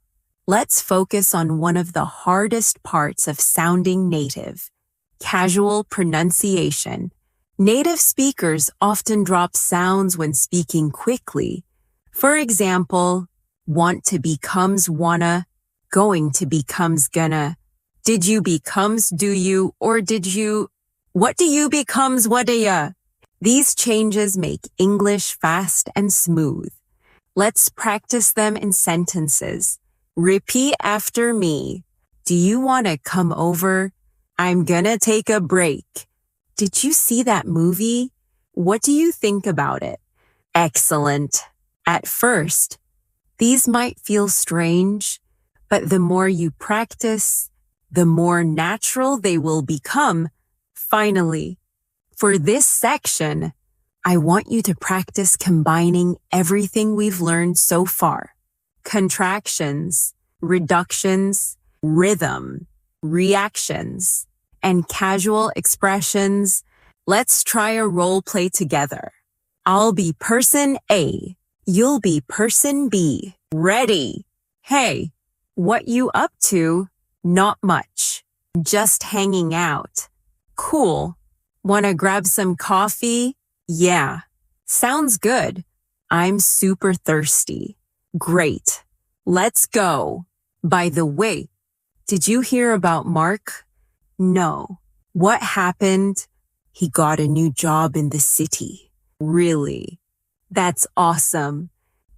A: let's focus on one of the hardest parts of sounding native, casual pronunciation. Native speakers often drop sounds when speaking quickly. For example, want to becomes wanna, going to becomes gonna, did you becomes do you, or did you, what do you becomes what do ya? These changes make English fast and smooth. Let's practice them in sentences. Repeat after me. Do you want to come over? I'm gonna take a break. Did you see that movie? What do you think about it? Excellent. At first, these might feel strange, but the more you practice, the more natural they will become. Finally, for this section, I want you to practice combining everything we've learned so far. Contractions, reductions, rhythm, reactions, and casual expressions. Let's try a role play together. I'll be person A. You'll be person B. Ready? Hey, what you up to? Not much. Just hanging out. Cool. Wanna grab some coffee? Yeah. Sounds good. I'm super thirsty. Great. Let's go. By the way, did you hear about Mark? No. What happened? He got a new job in the city. Really? That's awesome.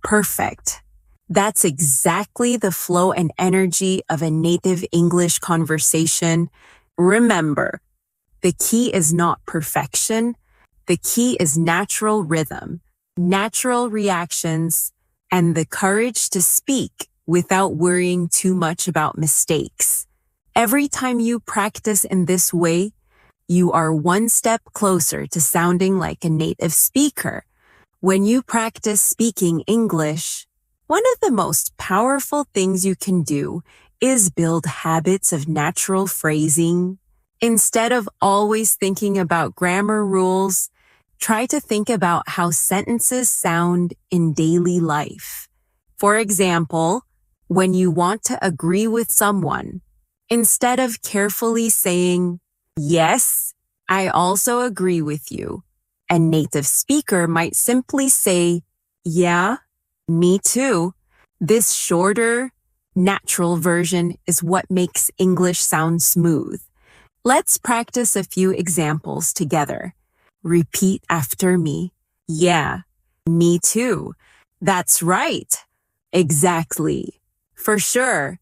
A: Perfect. That's exactly the flow and energy of a native English conversation. Remember, the key is not perfection. The key is natural rhythm, natural reactions, and the courage to speak without worrying too much about mistakes. Every time you practice in this way, you are one step closer to sounding like a native speaker. When you practice speaking English, one of the most powerful things you can do is build habits of natural phrasing. Instead of always thinking about grammar rules, try to think about how sentences sound in daily life. For example, when you want to agree with someone, instead of carefully saying, "Yes, I also agree with you," a native speaker might simply say, "Yeah, me too." This shorter, natural version is what makes English sound smooth. Let's practice a few examples together. Repeat after me. Yeah, me too. That's right. Exactly. For sure.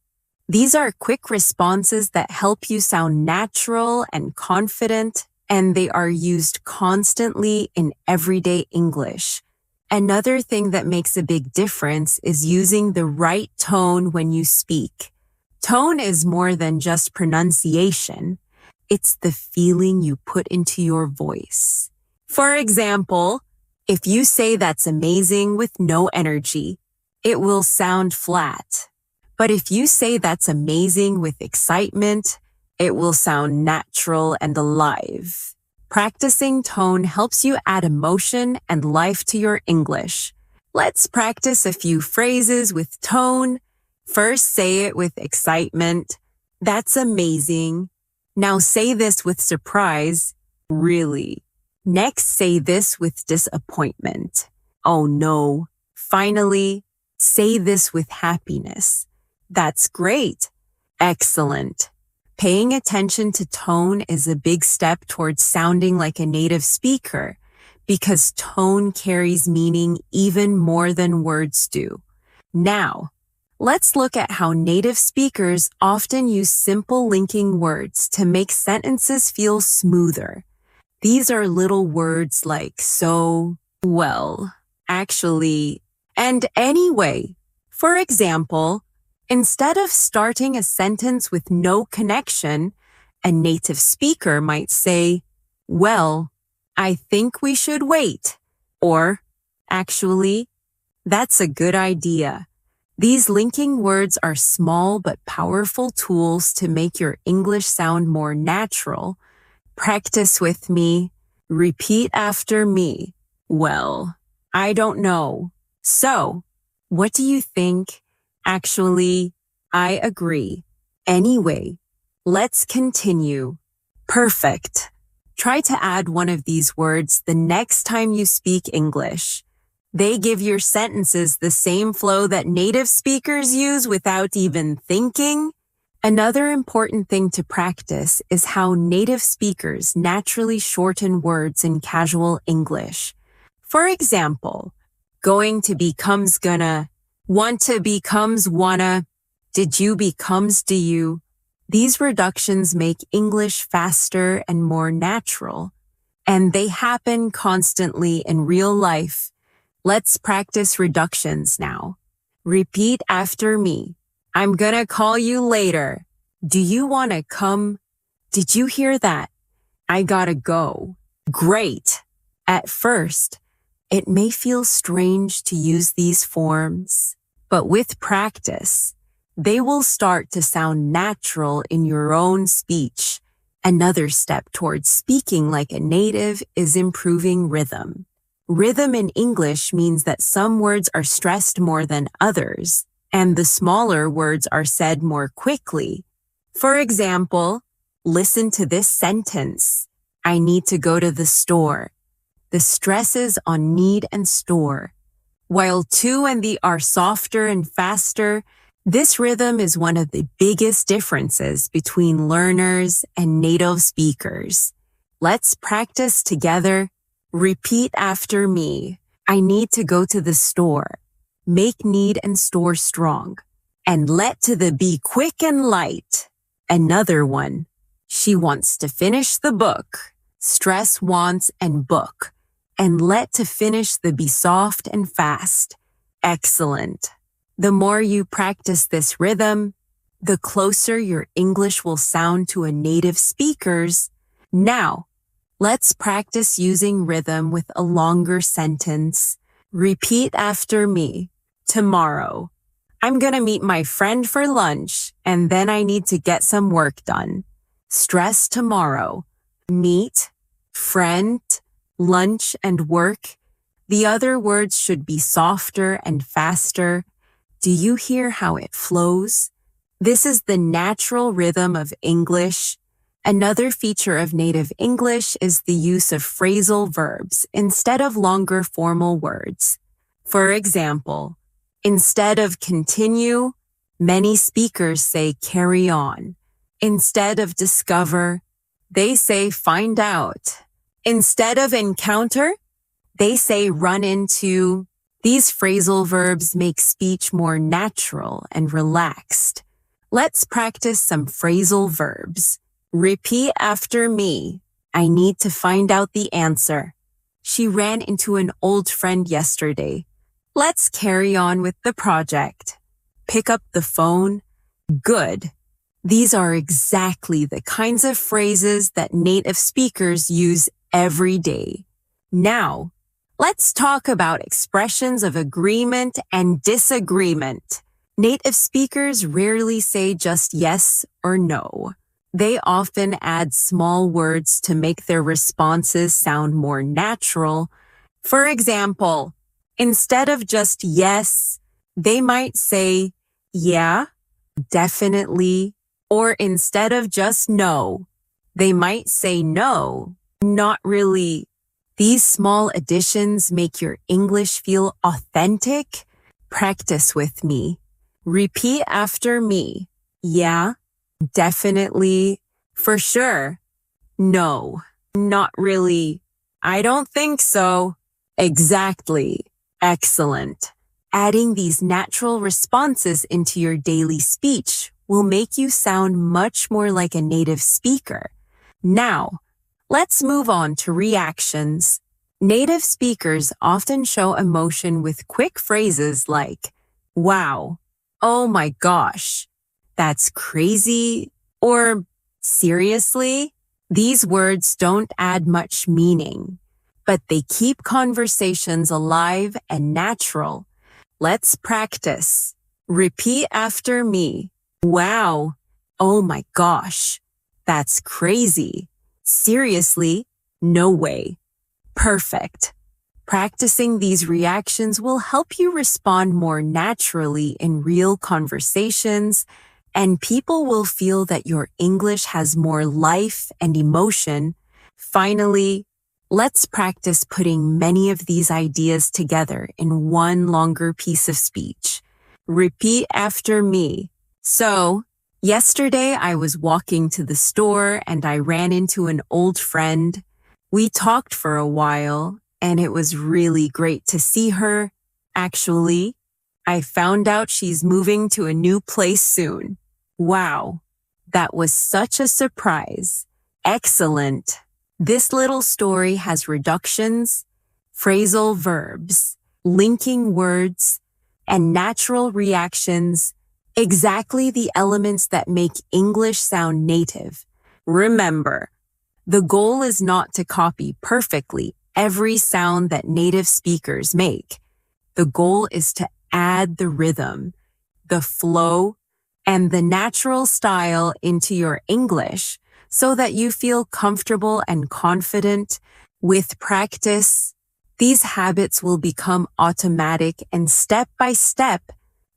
A: These are quick responses that help you sound natural and confident, and they are used constantly in everyday English. Another thing that makes a big difference is using the right tone when you speak. Tone is more than just pronunciation. It's the feeling you put into your voice. For example, if you say "that's amazing" with no energy, it will sound flat. But if you say "that's amazing" with excitement, it will sound natural and alive. Practicing tone helps you add emotion and life to your English. Let's practice a few phrases with tone. First, say it with excitement. "That's amazing." Now say this with surprise. "Really." Next, say this with disappointment. "Oh no." Finally, say this with happiness. "That's great." Excellent. Paying attention to tone is a big step towards sounding like a native speaker because tone carries meaning even more than words do. Now, let's look at how native speakers often use simple linking words to make sentences feel smoother. These are little words like "so," "well," "actually," and "anyway." For example, instead of starting a sentence with no connection, a native speaker might say, "Well, I think we should wait," or "Actually, that's a good idea." These linking words are small but powerful tools to make your English sound more natural. Practice with me. Repeat after me. "Well, I don't know." "So, what do you think?" "Actually, I agree." "Anyway, let's continue." Perfect. Try to add one of these words the next time you speak English. They give your sentences the same flow that native speakers use without even thinking. Another important thing to practice is how native speakers naturally shorten words in casual English. For example, going to becomes gonna, want to becomes wanna, did you becomes do you. These reductions make English faster and more natural, and they happen constantly in real life. Let's practice reductions now. Repeat after me. "I'm gonna call you later." "Do you wanna come?" "Did you hear that?" "I gotta go." Great. At first, it may feel strange to use these forms, but with practice, they will start to sound natural in your own speech. Another step towards speaking like a native is improving rhythm. Rhythm in English means that some words are stressed more than others, and the smaller words are said more quickly. For example, listen to this sentence. "I need to go to the store." The stress is on need and store. While to and the are softer and faster, this rhythm is one of the biggest differences between learners and native speakers. Let's practice together. Repeat after me. I need to go to the store. Make need and store strong. And let to the be quick and light. Another one. She wants to finish the book. Stress wants and book. And let to finish the be soft and fast. Excellent. The more you practice this rhythm, the closer your English will sound to a native speaker's. Now, let's practice using rhythm with a longer sentence. Repeat after me. Tomorrow. I'm gonna meet my friend for lunch, and then I need to get some work done. Stress tomorrow. Meet, friend, lunch, and work. The other words should be softer and faster. Do you hear how it flows? This is the natural rhythm of English. Another feature of native English is the use of phrasal verbs instead of longer formal words. For example, instead of continue, many speakers say carry on. Instead of discover, they say find out. Instead of encounter, they say run into. These phrasal verbs make speech more natural and relaxed. Let's practice some phrasal verbs. Repeat after me. I need to find out the answer. She ran into an old friend yesterday. Let's carry on with the project. Pick up the phone. Good. These are exactly the kinds of phrases that native speakers use every day. Now, let's talk about expressions of agreement and disagreement. Native speakers rarely say just yes or no. They often add small words to make their responses sound more natural. For example, instead of just yes, they might say, yeah, definitely, or instead of just no, they might say no, not really. These small additions make your English feel authentic. Practice with me. Repeat after me. Yeah, definitely, for sure. No, not really. I don't think so. Exactly. Excellent. Adding these natural responses into your daily speech will make you sound much more like a native speaker. Now, let's move on to reactions. Native speakers often show emotion with quick phrases like, wow, oh my gosh, that's crazy, or seriously. These words don't add much meaning, but they keep conversations alive and natural. Let's practice. Repeat after me. Wow. Oh my gosh. That's crazy. Seriously? No way. Perfect. Practicing these reactions will help you respond more naturally in real conversations, and people will feel that your English has more life and emotion. Finally, let's practice putting many of these ideas together in one longer piece of speech. Repeat after me. So, yesterday I was walking to the store and I ran into an old friend. We talked for a while and it was really great to see her. Actually, I found out she's moving to a new place soon. Wow, that was such a surprise. Excellent. This little story has reductions, phrasal verbs, linking words, and natural reactions. Exactly the elements that make English sound native. Remember, the goal is not to copy perfectly every sound that native speakers make. The goal is to add the rhythm, the flow, and the natural style into your English so that you feel comfortable and confident. With practice, these habits will become automatic, and step by step,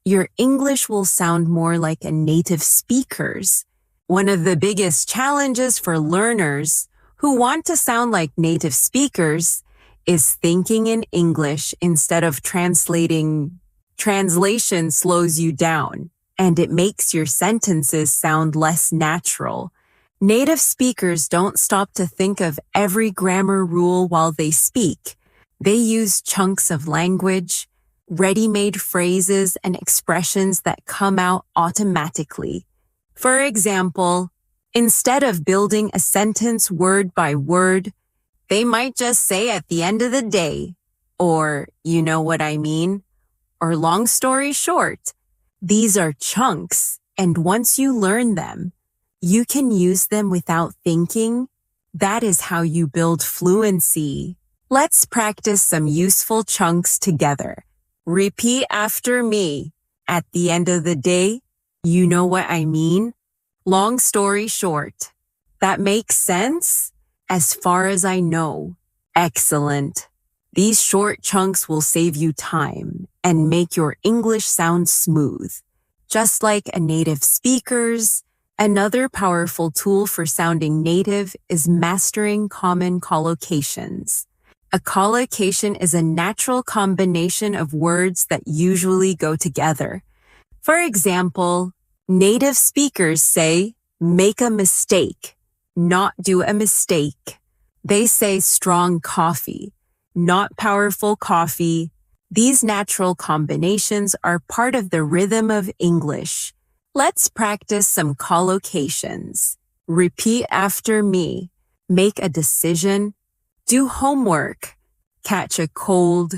A: your English will sound more like a native speaker's. One of the biggest challenges for learners who want to sound like native speakers is thinking in English instead of translating. Translation slows you down, and it makes your sentences sound less natural. Native speakers don't stop to think of every grammar rule while they speak. They use chunks of language, ready-made phrases, and expressions that come out automatically. For example, instead of building a sentence word by word, they might just say at the end of the day, or you know what I mean, or long story short. These are chunks, and once you learn them, you can use them without thinking. That is how you build fluency. Let's practice some useful chunks together. Repeat after me. At the end of the day, you know what I mean? Long story short. That makes sense? As far as I know. Excellent. These short chunks will save you time and make your English sound smooth. Just like a native speaker's, another powerful tool for sounding native is mastering common collocations. A collocation is a natural combination of words that usually go together. For example, native speakers say, make a mistake, not do a mistake. They say strong coffee, not powerful coffee. These natural combinations are part of the rhythm of English. Let's practice some collocations. Repeat after me. Make a decision. Do homework. Catch a cold.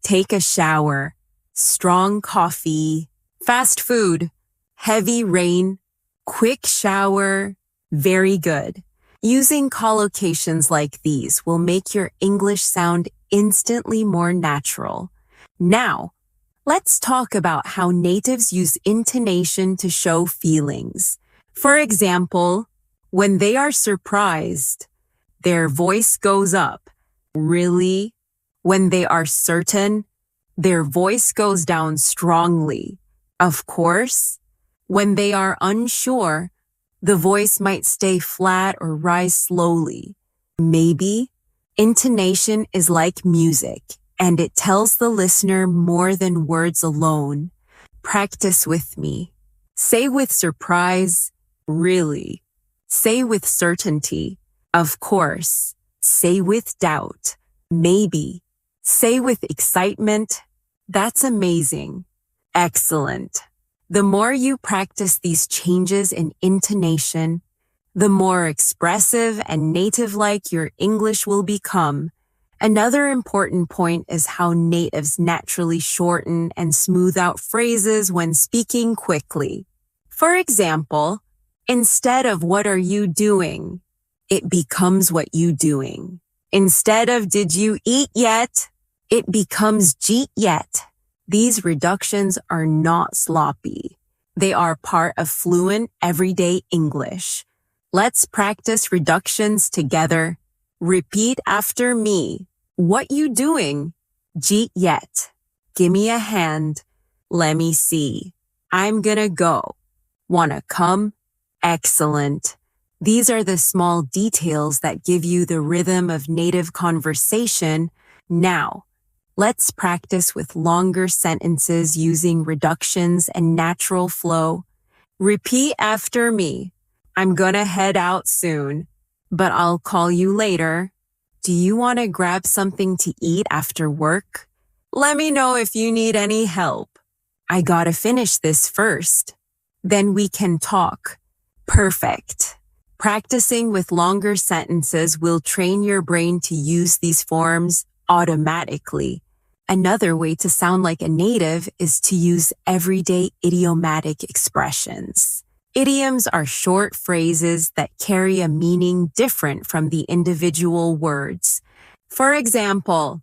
A: Take a shower. Strong coffee. Fast food. Heavy rain. Quick shower. Very good. Using collocations like these will make your English sound instantly more natural. Now, let's talk about how natives use intonation to show feelings. For example, when they are surprised, their voice goes up. Really? When they are certain, their voice goes down strongly. Of course. When they are unsure, the voice might stay flat or rise slowly. Maybe. Intonation is like music, and it tells the listener more than words alone. Practice with me. Say with surprise, really. Say with certainty, of course. Say with doubt, maybe. Say with excitement, that's amazing. Excellent. The more you practice these changes in intonation, the more expressive and native-like your English will become. Another important point is how natives naturally shorten and smooth out phrases when speaking quickly. For example, instead of what are you doing, it becomes what you doing. Instead of did you eat yet, it becomes jeet yet. These reductions are not sloppy. They are part of fluent everyday English. Let's practice reductions together. Repeat after me. What you doing? Jeet yet. Gimme a hand. Let me see. I'm gonna go. Wanna come? Excellent. These are the small details that give you the rhythm of native conversation. Now, let's practice with longer sentences using reductions and natural flow. Repeat after me. I'm gonna head out soon, but I'll call you later. Do you want to grab something to eat after work? Let me know if you need any help. I gotta finish this first. Then we can talk. Perfect. Practicing with longer sentences will train your brain to use these forms automatically. Another way to sound like a native is to use everyday idiomatic expressions. Idioms are short phrases that carry a meaning different from the individual words. For example,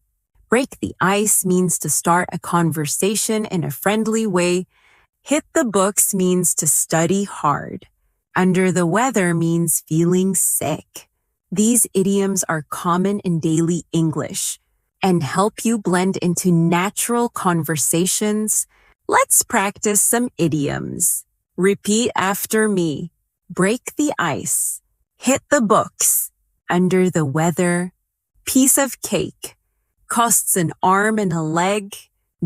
A: break the ice means to start a conversation in a friendly way. Hit the books means to study hard. Under the weather means feeling sick. These idioms are common in daily English and help you blend into natural conversations. Let's practice some idioms. Repeat after me. Break the ice. Hit the books. Under the weather. Piece of cake. costs an arm and a leg.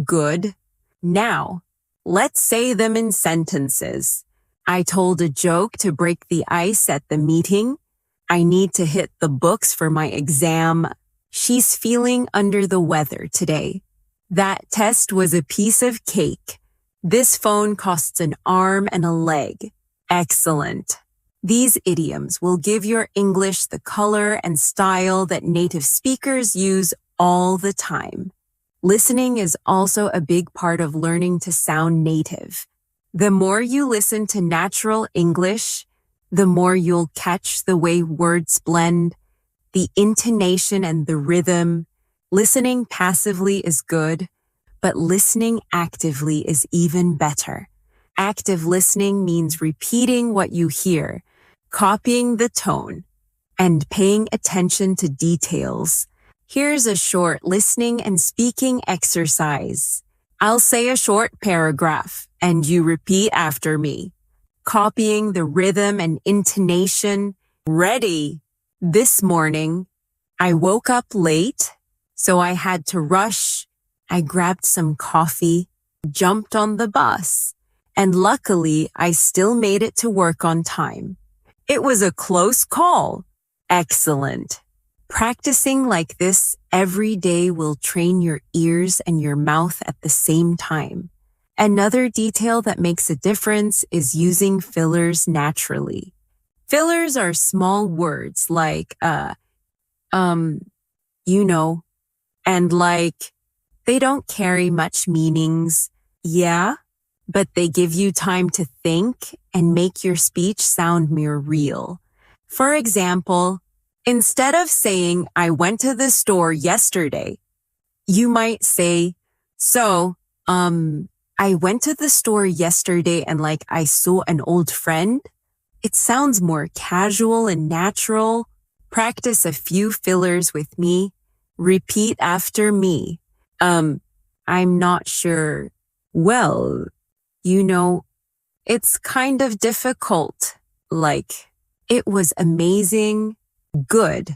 A: Good. Now, let's say them in sentences. I told a joke to break the ice at the meeting. I need to hit the books for my exam. She's feeling under the weather today. That test was a piece of cake. This phone costs an arm and a leg. Excellent. These idioms will give your English the color and style that native speakers use all the time. Listening is also a big part of learning to sound native. The more you listen to natural English, the more you'll catch the way words blend, the intonation and the rhythm. Listening passively is good, but listening actively is even better. Active listening means repeating what you hear, copying the tone, and paying attention to details. Here's a short listening and speaking exercise. I'll say a short paragraph, and you repeat after me, copying the rhythm and intonation. Ready? This morning, I woke up late, so I had to rush. I grabbed some coffee, jumped on the bus, and luckily I still made it to work on time. It was a close call. Excellent. Practicing like this every day will train your ears and your mouth at the same time. Another detail that makes a difference is using fillers naturally. Fillers are small words like, and like. They don't carry much meanings, yeah, but they give you time to think and make your speech sound more real. For example, instead of saying, I went to the store yesterday, you might say, I went to the store yesterday and I saw an old friend. It sounds more casual and natural. Practice a few fillers with me. Repeat after me. I'm not sure. Well, it's kind of difficult. It was amazing. Good.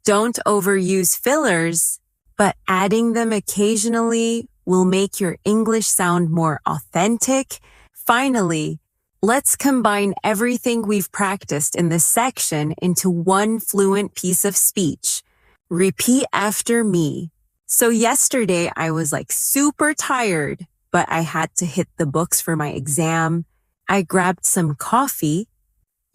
A: Don't overuse fillers, but adding them occasionally will make your English sound more authentic. Finally, let's combine everything we've practiced in this section into one fluent piece of speech. Repeat after me. So yesterday I was super tired, but I had to hit the books for my exam. I grabbed some coffee,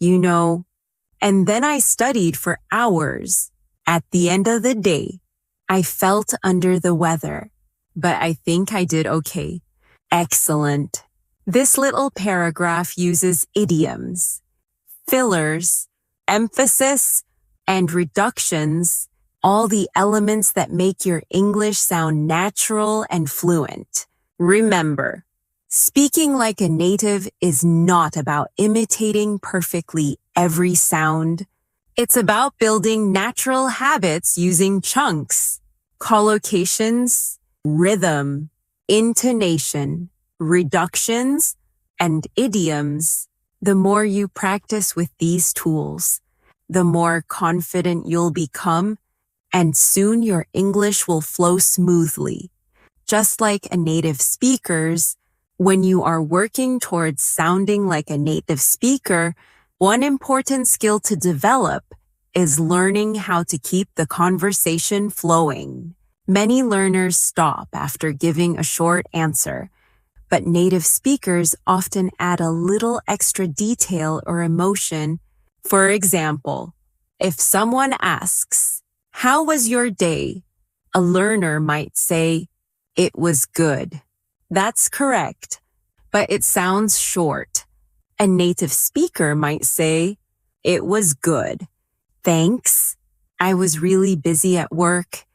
A: and then I studied for hours. At the end of the day, I felt under the weather, but I think I did okay. Excellent. This little paragraph uses idioms, fillers, emphasis, and reductions, all the elements that make your English sound natural and fluent. Remember, speaking like a native is not about imitating perfectly every sound. It's about building natural habits using chunks, collocations, rhythm, intonation, reductions, and idioms. The more you practice with these tools, the more confident you'll become, and soon your English will flow smoothly. Just like a native speaker's, when you are working towards sounding like a native speaker, one important skill to develop is learning how to keep the conversation flowing. Many learners stop after giving a short answer, but native speakers often add a little extra detail or emotion. For example, if someone asks, "How was your day?" a learner might say, "It was good." That's correct, but it sounds short. A native speaker might say, "It was good. Thanks. I was really busy at work,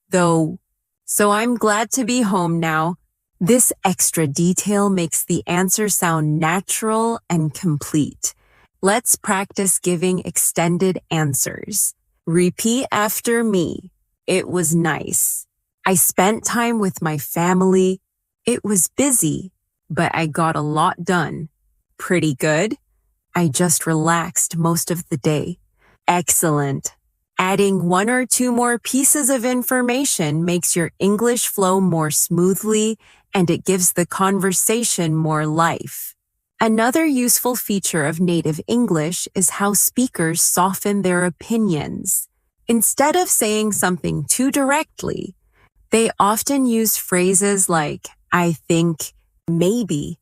A: though, so I'm glad to be home now." This extra detail makes the answer sound natural and complete. Let's practice giving extended answers. Repeat after me. It was nice. I spent time with my family. It was busy, but I got a lot done. Pretty good. I just relaxed most of the day. Excellent. Adding one or two more pieces of information makes your English flow more smoothly and it gives the conversation more life. Another useful feature of native English is how speakers soften their opinions. Instead of saying something too directly, they often use phrases like, I think, maybe,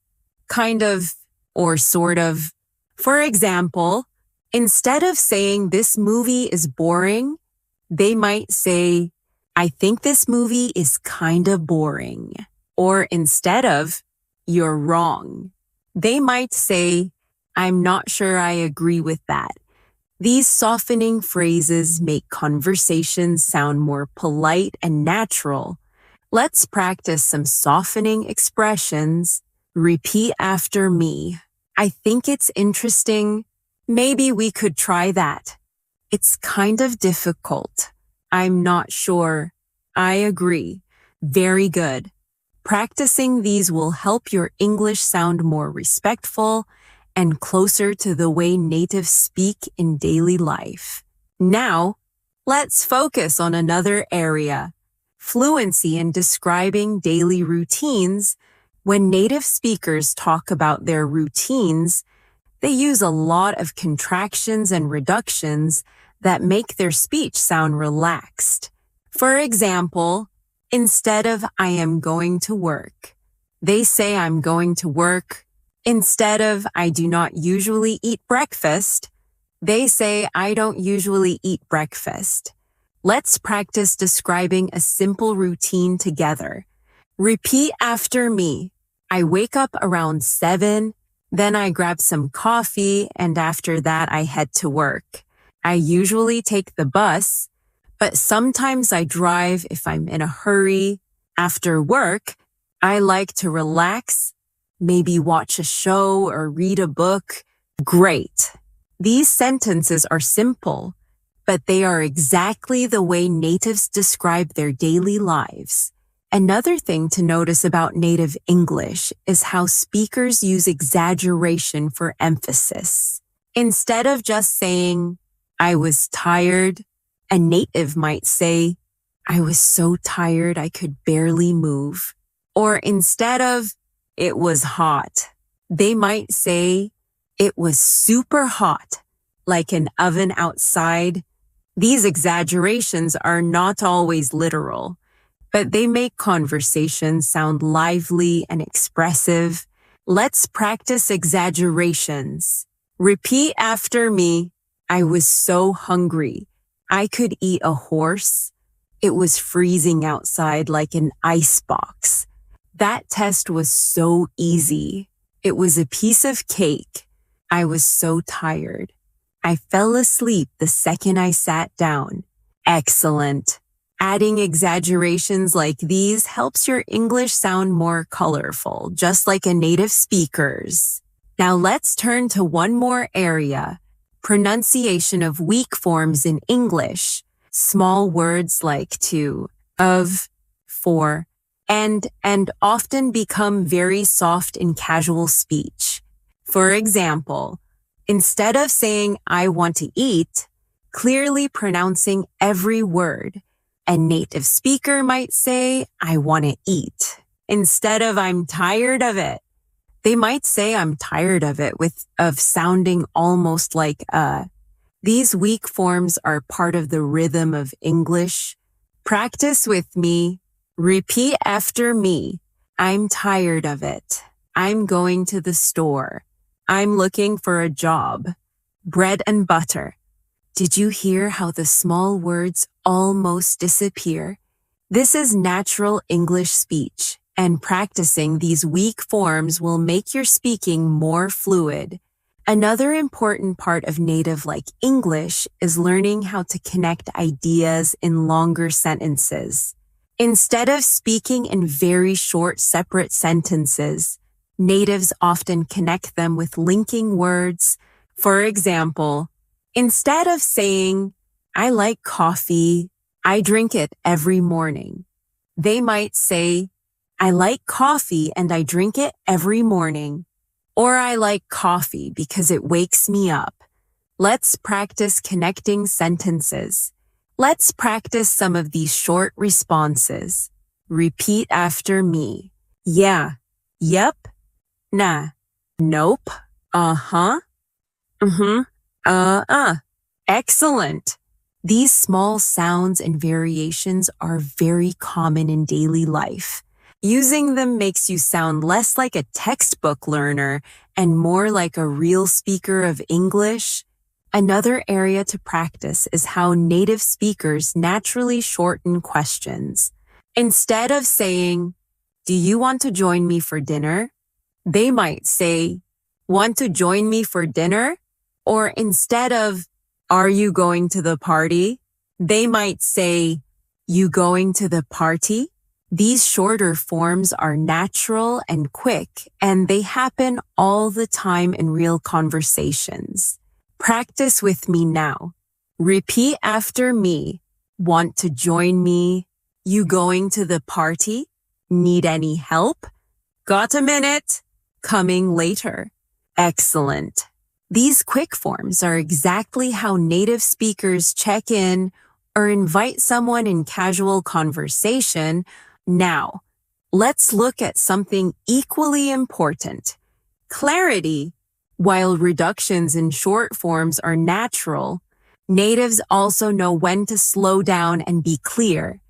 A: kind of, or sort of. For example, instead of saying this movie is boring, they might say, I think this movie is kind of boring. Or instead of, you're wrong, they might say, I'm not sure I agree with that. These softening phrases make conversations sound more polite and natural. Let's practice some softening expressions. Repeat after me. I think it's interesting. Maybe we could try that. It's kind of difficult. I'm not sure. I agree. Very good. Practicing these will help your English sound more respectful and closer to the way natives speak in daily life. Now, let's focus on another area, fluency in describing daily routines. When native speakers talk about their routines, they use a lot of contractions and reductions that make their speech sound relaxed. For example, instead of I am going to work, they say I'm going to work. Instead of I do not usually eat breakfast, they say I don't usually eat breakfast. Let's practice describing a simple routine together. Repeat after me. I wake up around 7, then I grab some coffee, and after that I head to work. I usually take the bus, but sometimes I drive if I'm in a hurry. After work, I like to relax, maybe watch a show or read a book. Great. These sentences are simple, but they are exactly the way natives describe their daily lives. Another thing to notice about native English is how speakers use exaggeration for emphasis. Instead of just saying, I was tired, a native might say, I was so tired I could barely move. Or instead of, it was hot, they might say, it was super hot, like an oven outside. These exaggerations are not always literal, but they make conversations sound lively and expressive. Let's practice exaggerations. Repeat after me. I was so hungry. I could eat a horse. It was freezing outside like an ice box. That test was so easy. It was a piece of cake. I was so tired. I fell asleep the second I sat down. Excellent. Adding exaggerations like these helps your English sound more colorful, just like a native speaker's. Now let's turn to one more area, pronunciation of weak forms in English. Small words like to, of, for, and often become very soft in casual speech. For example, instead of saying I want to eat, clearly pronouncing every word, a native speaker might say I want to eat. Instead of I'm tired of it, they might say I'm tired of it of sounding almost like These weak forms are part of the rhythm of English. Practice with me. Repeat after me. I'm tired of it. I'm going to the store. I'm looking for a job. Bread and butter. Did you hear how the small words almost disappear? This is natural English speech, and practicing these weak forms will make your speaking more fluid. Another important part of native-like English is learning how to connect ideas in longer sentences. Instead of speaking in very short, separate sentences, natives often connect them with linking words. For example, instead of saying, I like coffee, I drink it every morning, they might say, I like coffee and I drink it every morning. Or I like coffee because it wakes me up. Let's practice connecting sentences. Let's practice some of these short responses. Repeat after me. Yeah. Yep. Nah. Nope. Uh-huh. Mm-hmm. Uh-uh. Excellent. These small sounds and variations are very common in daily life. Using them makes you sound less like a textbook learner and more like a real speaker of English. Another area to practice is how native speakers naturally shorten questions. Instead of saying, "Do you want to join me for dinner?" they might say, "Want to join me for dinner?" Or instead of, "Are you going to the party?" they might say, "You going to the party?" These shorter forms are natural and quick, and they happen all the time in real conversations. Practice with me now. Repeat after me. Want to join me? You going to the party? Need any help? Got a minute? Coming later. Excellent. These quick forms are exactly how native speakers check in or invite someone in casual conversation. Now, let's look at something equally important. Clarity. While reductions in short forms are natural, natives also know when to slow down and be clear.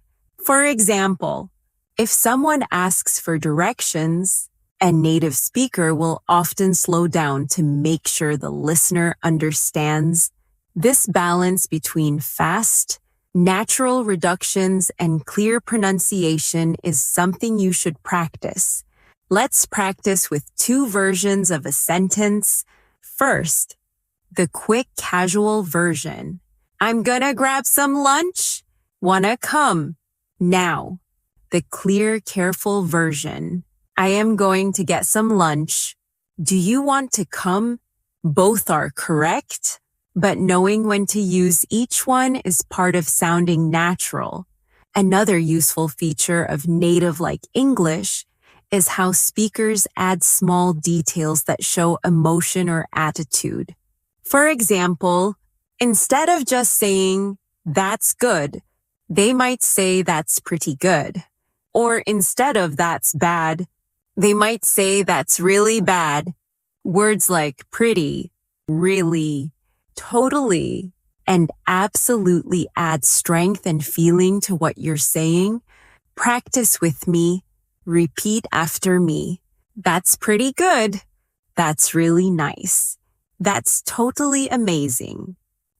A: For example, if someone asks for directions, a native speaker will often slow down to make sure the listener understands. This balance between fast, natural reductions and clear pronunciation is something you should practice. Let's practice with two versions of a sentence. First, the quick casual version. I'm gonna grab some lunch. Wanna come? Now. The clear, careful version. I am going to get some lunch. Do you want to come? Both are correct, but knowing when to use each one is part of sounding natural. Another useful feature of native-like English is how speakers add small details that show emotion or attitude. For example, instead of just saying, "That's good," they might say, "That's pretty good." Or instead of "That's bad," they might say, "That's really bad." Words like pretty, really, totally, and absolutely add strength and feeling to what you're saying. Practice with me. Repeat after me. That's pretty good. That's really nice. That's totally amazing.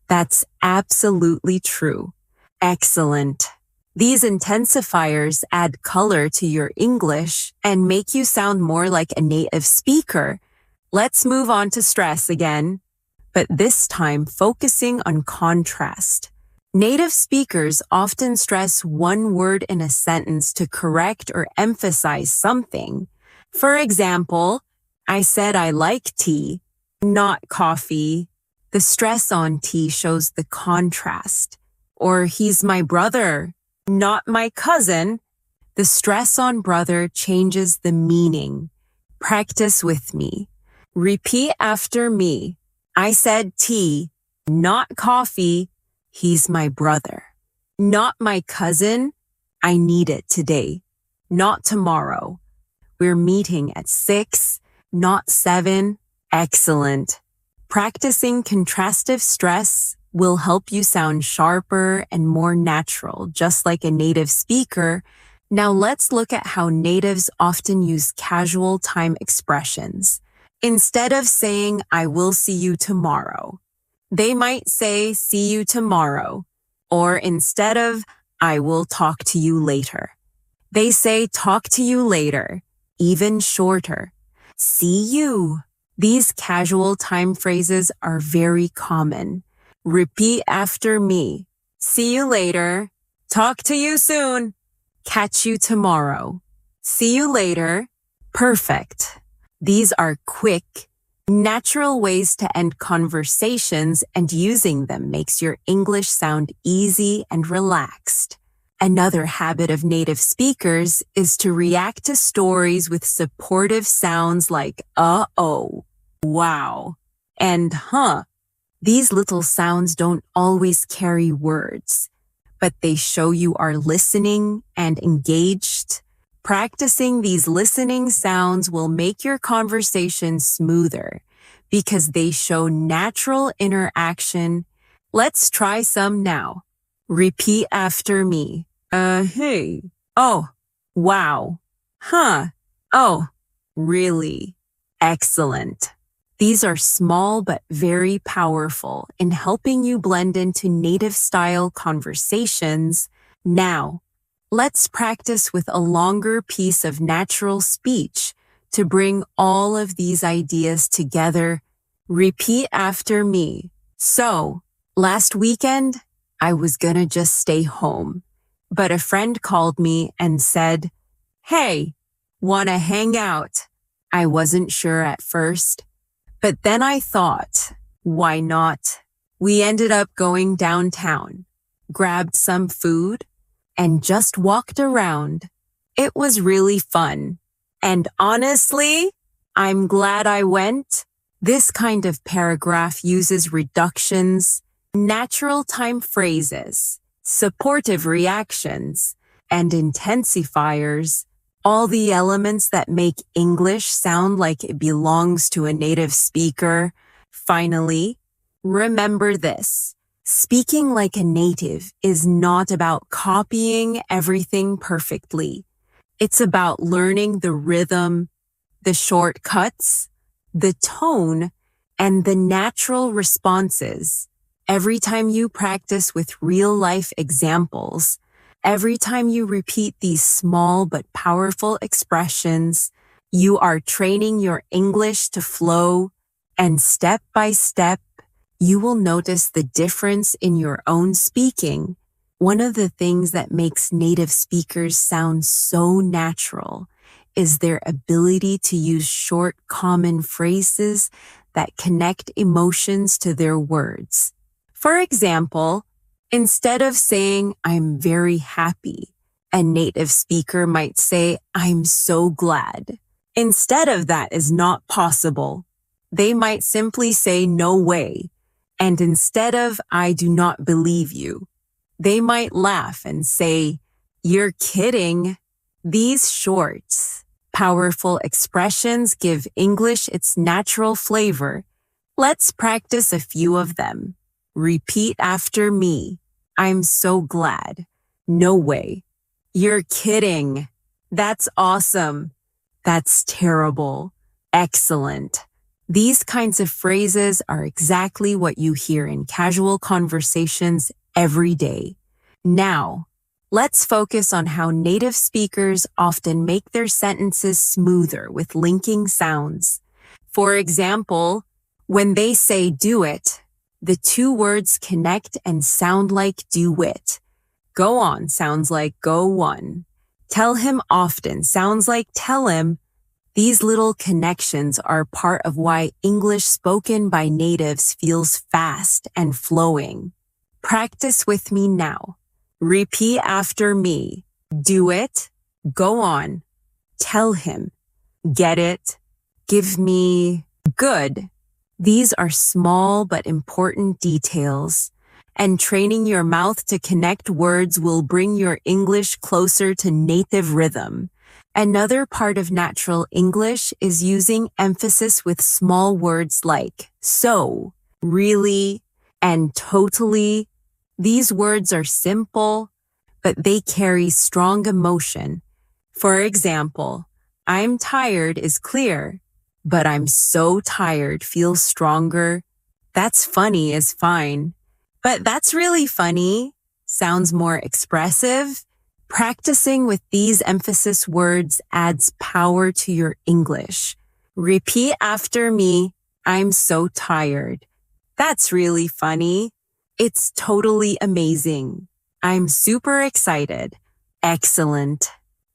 A: That's absolutely true. Excellent. These intensifiers add color to your English and make you sound more like a native speaker. Let's move on to stress again, but this time focusing on contrast. Native speakers often stress one word in a sentence to correct or emphasize something. For example, I said I like tea, not coffee. The stress on tea shows the contrast. Or he's my brother, not my cousin. The stress on brother changes the meaning. Practice with me. Repeat after me. I said tea, not coffee. He's my brother. Not my cousin. I need it today, not tomorrow. We're meeting at 6, not 7. Excellent. Practicing contrastive stress will help you sound sharper and more natural, just like a native speaker. Now let's look at how natives often use casual time expressions. Instead of saying, "I will see you tomorrow," they might say, "See you tomorrow." Or instead of, "I will talk to you later," they say, "Talk to you later." Even shorter. See you. These casual time phrases are very common. Repeat after me. See you later. Talk to you soon. Catch you tomorrow. See you later. Perfect. These are quick, natural ways to end conversations, and using them makes your English sound easy and relaxed. Another habit of native speakers is to react to stories with supportive sounds like "uh-oh," "wow," and "huh." These little sounds don't always carry words, but they show you are listening and engaged. Practicing these listening sounds will make your conversation smoother because they show natural interaction. Let's try some now. Repeat after me. Hey. Oh, wow. Huh. Oh, really. Excellent. These are small but very powerful in helping you blend into native-style conversations. Now, let's practice with a longer piece of natural speech to bring all of these ideas together. Repeat after me. So, last weekend, I was gonna just stay home, but a friend called me and said, "Hey, wanna hang out?" I wasn't sure at first, but then I thought, why not? We ended up going downtown, grabbed some food, and just walked around. It was really fun. And honestly, I'm glad I went. This kind of paragraph uses reductions, natural time phrases, supportive reactions, and intensifiers, all the elements that make English sound like it belongs to a native speaker. Finally, remember this. Speaking like a native is not about copying everything perfectly. It's about learning the rhythm, the shortcuts, the tone, and the natural responses. Every time you practice with real-life examples, every time you repeat these small but powerful expressions, you are training your English to flow, and step by step, you will notice the difference in your own speaking. One of the things that makes native speakers sound so natural is their ability to use short, common phrases that connect emotions to their words. For example, instead of saying, "I'm very happy," a native speaker might say, "I'm so glad." Instead of that is not possible. They might simply say, "No way." And instead of, "I do not believe you," they might laugh and say, "You're kidding." These short, powerful expressions give English its natural flavor. Let's practice a few of them. Repeat after me. "I'm so glad." "No way." "You're kidding." "That's awesome." "That's terrible." "Excellent." These kinds of phrases are exactly what you hear in casual conversations every day. Now, let's focus on how native speakers often make their sentences smoother with linking sounds. For example, when they say "do it," the two words connect and sound like "do it." "Go on" sounds like "go on." "Tell him often" sounds like "tell him." These little connections are part of why English spoken by natives feels fast and flowing. Practice with me now. Repeat after me. "Do it." "Go on." "Tell him." "Get it." "Give me." Good. These are small but important details, and training your mouth to connect words will bring your English closer to native rhythm. Another part of natural English is using emphasis with small words like "so," "really," and "totally." These words are simple, but they carry strong emotion. For example, "I'm tired" is clear, but "I'm so tired" feels stronger. "That's funny" is fine, but "that's really funny" sounds more expressive. Practicing with these emphasis words adds power to your English. Repeat after me. "I'm so tired." "That's really funny." "It's totally amazing." "I'm super excited." Excellent.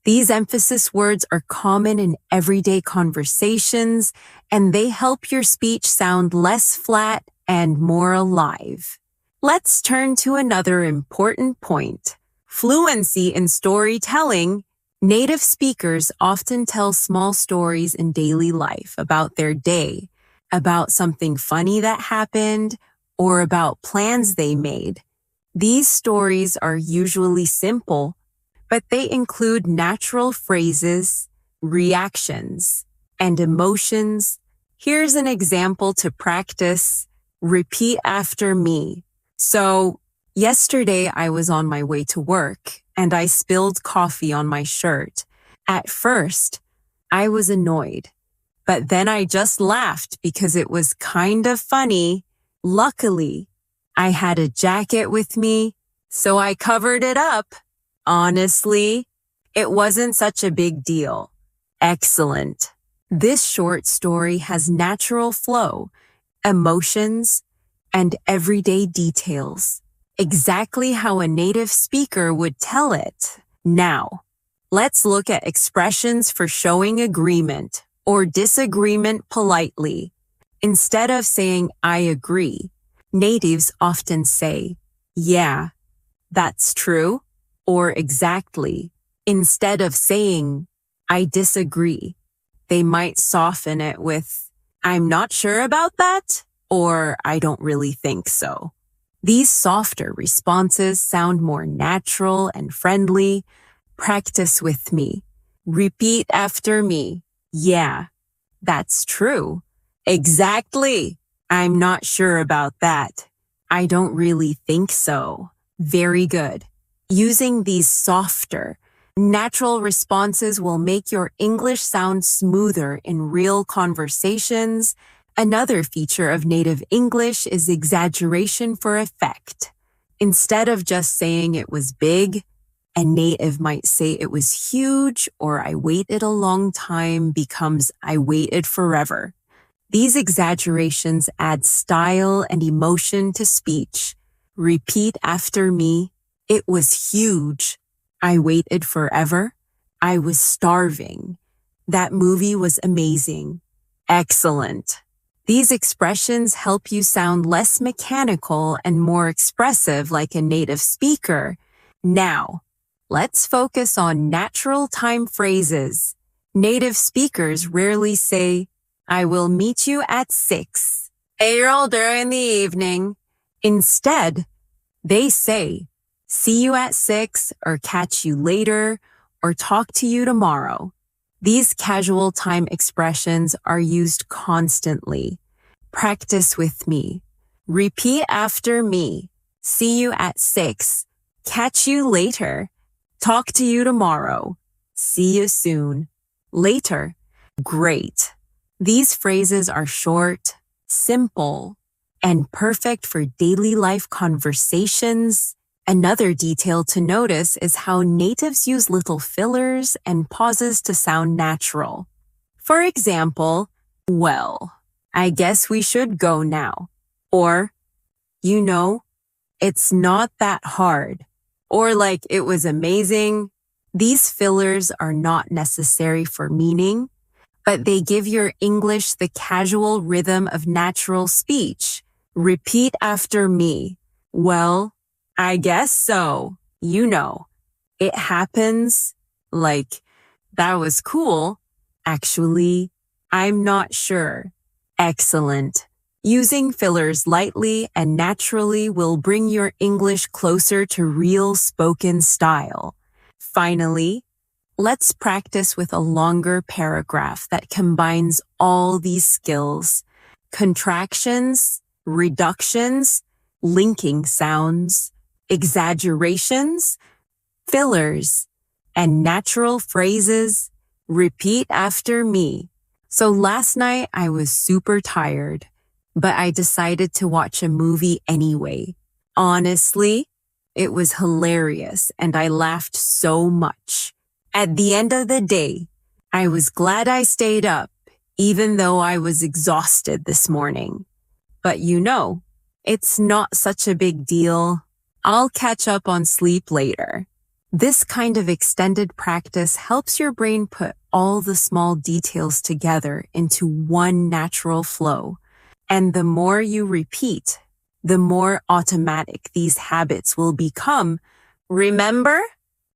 A: These emphasis words are common in everyday conversations, and they help your speech sound less flat and more alive. Let's turn to another important point. Fluency in storytelling. Native speakers often tell small stories in daily life about their day, about something funny that happened, or about plans they made. These stories are usually simple, but they include natural phrases, reactions, and emotions. Here's an example to practice. Repeat after me. So, yesterday I was on my way to work and I spilled coffee on my shirt. At first, I was annoyed, but then I just laughed because it was kind of funny. Luckily, I had a jacket with me, so I covered it up. Honestly, it wasn't such a big deal. Excellent. This short story has natural flow, emotions, and everyday details, exactly how a native speaker would tell it. Now, let's look at expressions for showing agreement or disagreement politely. Instead of saying, I agree, natives often say, yeah, that's true, or exactly. Instead of saying, I disagree, they might soften it with, I'm not sure about that, or I don't really think so. These softer responses sound more natural and friendly. Practice with me. Repeat after me. Yeah, that's true. Exactly. I'm not sure about that. I don't really think so. Very good. Using these softer, natural responses will make your English sound smoother in real conversations. Another feature of native English is exaggeration for effect. Instead of just saying it was big, a native might say it was huge, or I waited a long time becomes I waited forever. These exaggerations add style and emotion to speech. Repeat after me. It was huge. I waited forever. I was starving. That movie was amazing. Excellent. These expressions help you sound less mechanical and more expressive like a native speaker. Now, let's focus on natural time phrases. Native speakers rarely say, I will meet you at 6 April during the evening. Instead, they say, see you at 6 or catch you later or talk to you tomorrow. These casual time expressions are used constantly. Practice with me. Repeat after me. See you at 6. Catch you later. Talk to you tomorrow. See you soon. Later. Great. These phrases are short, simple, and perfect for daily life conversations. Another detail to notice is how natives use little fillers and pauses to sound natural. For example, well, I guess we should go now. Or, you know, it's not that hard. Or like, it was amazing. These fillers are not necessary for meaning, but they give your English the casual rhythm of natural speech. Repeat after me. Well, I guess so. You know, it happens. Like, that was cool. Actually, I'm not sure. Excellent. Using fillers lightly and naturally will bring your English closer to real spoken style. Finally, let's practice with a longer paragraph that combines all these skills: contractions, reductions, linking sounds, exaggerations, fillers, and natural phrases. Repeat after me. So last night I was super tired, but I decided to watch a movie anyway. Honestly, it was hilarious and I laughed so much. At the end of the day, I was glad I stayed up, even though I was exhausted this morning. But you know, it's not such a big deal. I'll catch up on sleep later. This kind of extended practice helps your brain put all the small details together into one natural flow. And the more you repeat, the more automatic these habits will become. Remember?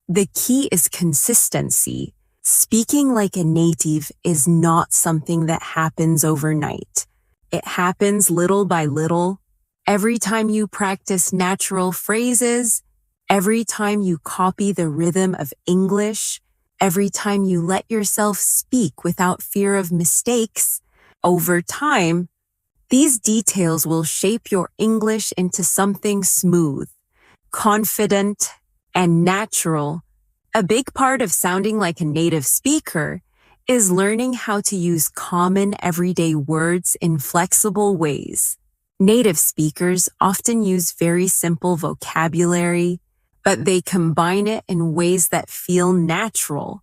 A: The key is consistency. Speaking like a native is not something that happens overnight. It happens little by little, Every time you practice natural phrases, every time you copy the rhythm of English, every time you let yourself speak without fear of mistakes, over time, these details will shape your English into something smooth, confident, and natural. A big part of sounding like a native speaker is learning how to use common everyday words in flexible ways. Native speakers often use very simple vocabulary, but they combine it in ways that feel natural.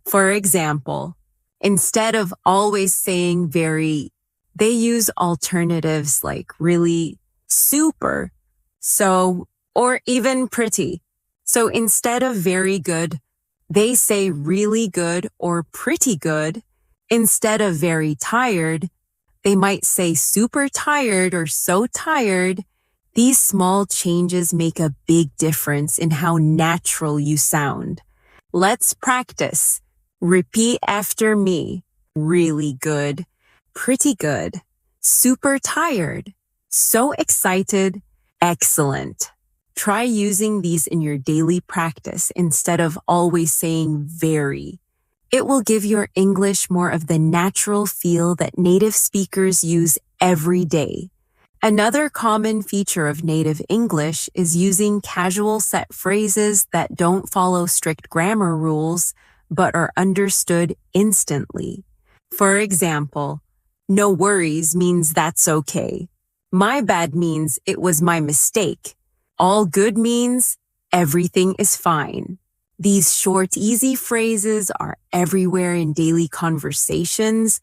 A: For example, instead of always saying very, they use alternatives like really, super, so, or even pretty. So instead of very good, they say really good or pretty good. Instead of very tired, they might say super tired or so tired. These small changes make a big difference in how natural you sound. Let's practice. Repeat after me. Really good. Pretty good. Super tired. So excited. Excellent. Try using these in your daily practice instead of always saying very. It will give your English more of the natural feel that native speakers use every day. Another common feature of native English is using casual set phrases that don't follow strict grammar rules, but are understood instantly. For example, no worries means that's okay. My bad means it was my mistake. All good means everything is fine. These short, easy phrases are everywhere in daily conversations.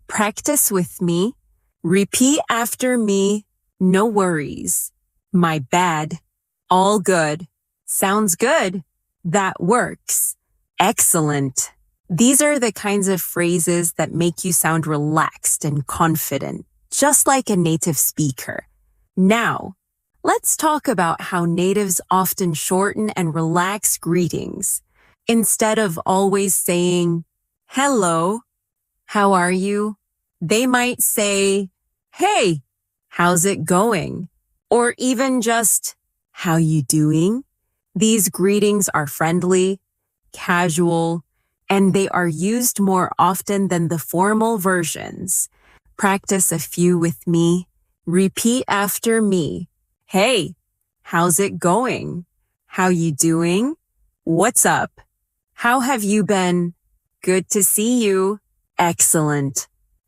A: Practice with me. Repeat after me. No worries. My bad. All good. Sounds good. That works. Excellent. These are the kinds of phrases that make you sound relaxed and confident, just like a native speaker. Now, let's talk about how natives often shorten and relax greetings. Instead of always saying, hello, how are you? They might say, hey, how's it going? Or even just, how you doing? These greetings are friendly, casual, and they are used more often than the formal versions. Practice a few with me. Repeat after me. Hey, how's it going? How you doing? What's up? How have you been? Good to see you. Excellent.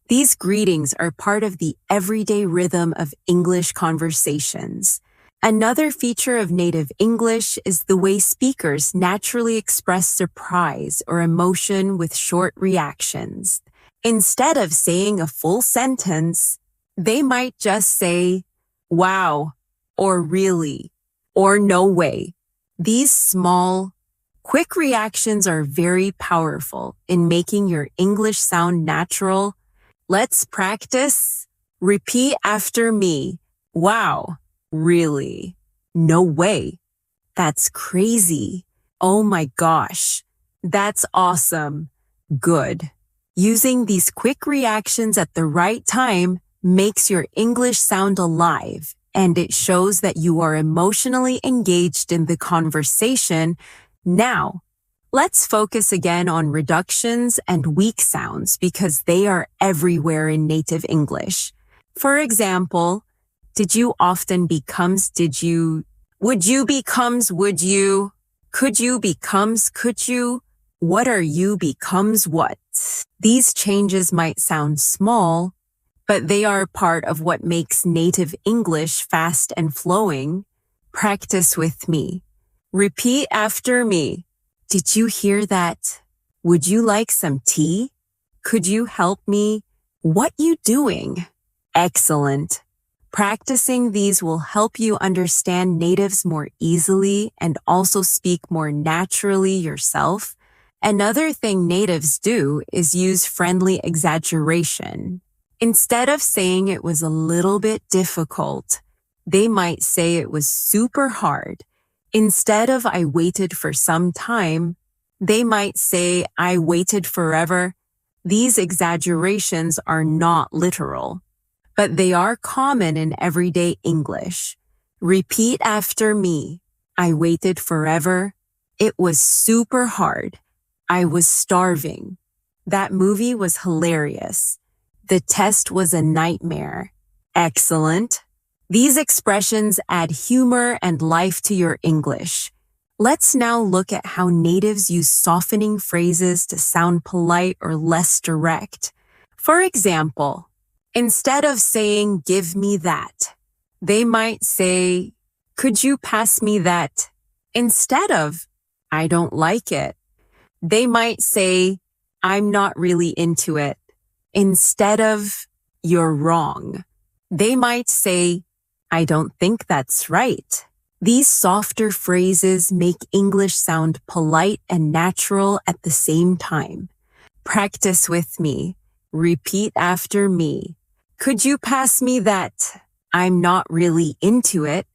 A: These greetings are part of the everyday rhythm of English conversations. Another feature of native English is the way speakers naturally express surprise or emotion with short reactions. Instead of saying a full sentence, they might just say, wow, or really, or no way. These small, quick reactions are very powerful in making your English sound natural. Let's practice. Repeat after me. Wow, really, no way. That's crazy. Oh my gosh, that's awesome. Good. Using these quick reactions at the right time makes your English sound alive, and it shows that you are emotionally engaged in the conversation. Now, let's focus again on reductions and weak sounds because they are everywhere in native English. For example, did you often becomes did you, would you becomes would you, could you becomes could you, what are you becomes what. These changes might sound small, but they are part of what makes native English fast and flowing. Practice with me. Repeat after me. Did you hear that? Would you like some tea? Could you help me? What you doing? Excellent. Practicing these will help you understand natives more easily and also speak more naturally yourself. Another thing natives do is use friendly exaggeration. Instead of saying it was a little bit difficult, they might say it was super hard. Instead of I waited for some time, they might say I waited forever. These exaggerations are not literal. but they are common in everyday English. Repeat after me. I waited forever. It was super hard. I was starving. That movie was hilarious. The test was a nightmare. Excellent. These expressions add humor and life to your English. Let's now look at how natives use softening phrases to sound polite or less direct. For example, instead of saying, "Give me that," they might say, "Could you pass me that?" Instead of, "I don't like it." They might say, "I'm not really into it." Instead of, "You're wrong." They might say, "I don't think that's right." These softer phrases make English sound polite and natural at the same time. Practice with me. Repeat after me. Could you pass me that? I'm not really into it.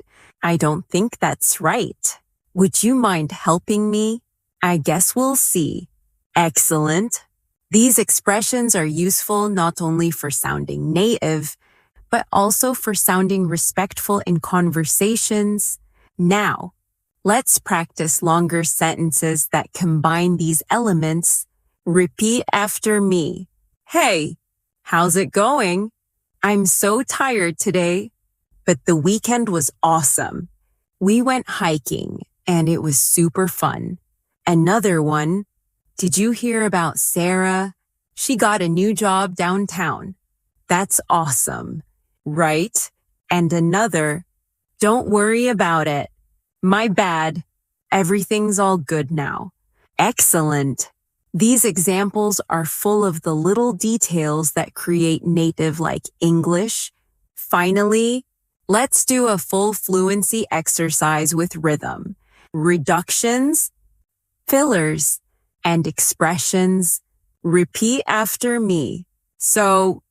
A: I don't think that's right. Would you mind helping me? I guess we'll see. Excellent. These expressions are useful not only for sounding native, but also for sounding respectful in conversations. Now, let's practice longer sentences that combine these elements. Repeat after me. Hey, how's it going? I'm so tired today, but the weekend was awesome. We went hiking and it was super fun. Another one. Did you hear about Sarah? She got a new job downtown. That's awesome, right? And another. Don't worry about it. My bad. Everything's all good now. Excellent. These examples are full of the little details that create native-like English. Finally, let's do a full fluency exercise with rhythm, reductions, fillers, and expressions. Repeat after me. So,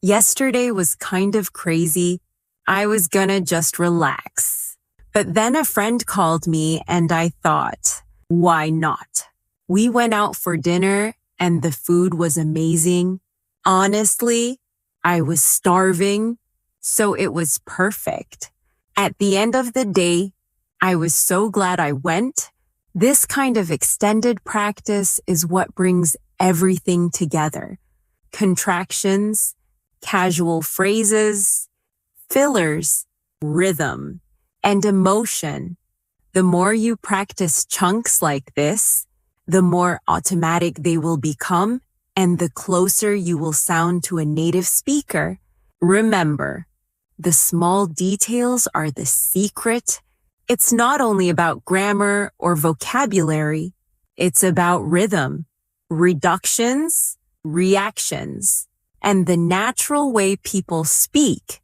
A: yesterday was kind of crazy. I was gonna just relax. But then a friend called me and I thought, why not? We went out for dinner and the food was amazing. Honestly, I was starving, so it was perfect. At the end of the day, I was so glad I went. This kind of extended practice is what brings everything together. Contractions, casual phrases, fillers, rhythm, and emotion. The more you practice chunks like this, the more automatic they will become and the closer you will sound to a native speaker. Remember, the small details are the secret. It's not only about grammar or vocabulary, it's about rhythm, reductions, reactions, and the natural way people speak.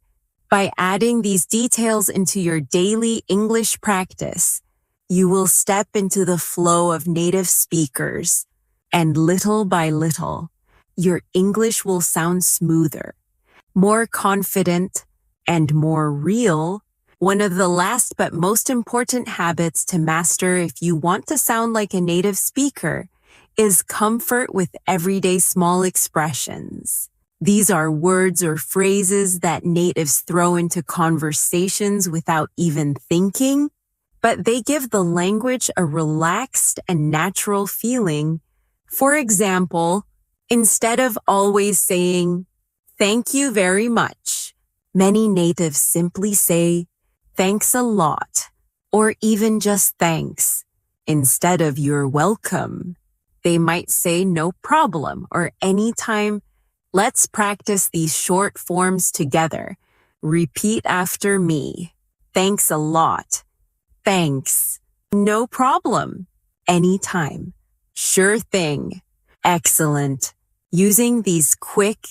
A: By adding these details into your daily English practice, you will step into the flow of native speakers, and little by little, your English will sound smoother, more confident, and more real. One of the last but most important habits to master if you want to sound like a native speaker is comfort with everyday small expressions. These are words or phrases that natives throw into conversations without even thinking, but they give the language a relaxed and natural feeling. For example, instead of always saying, "Thank you very much," many natives simply say, "Thanks a lot," or even just "thanks." Instead of "You're welcome," they might say "No problem" or "Anytime." Let's practice these short forms together. Repeat after me. Thanks a lot. Thanks. No problem. Anytime. Sure thing. Excellent. Using these quick,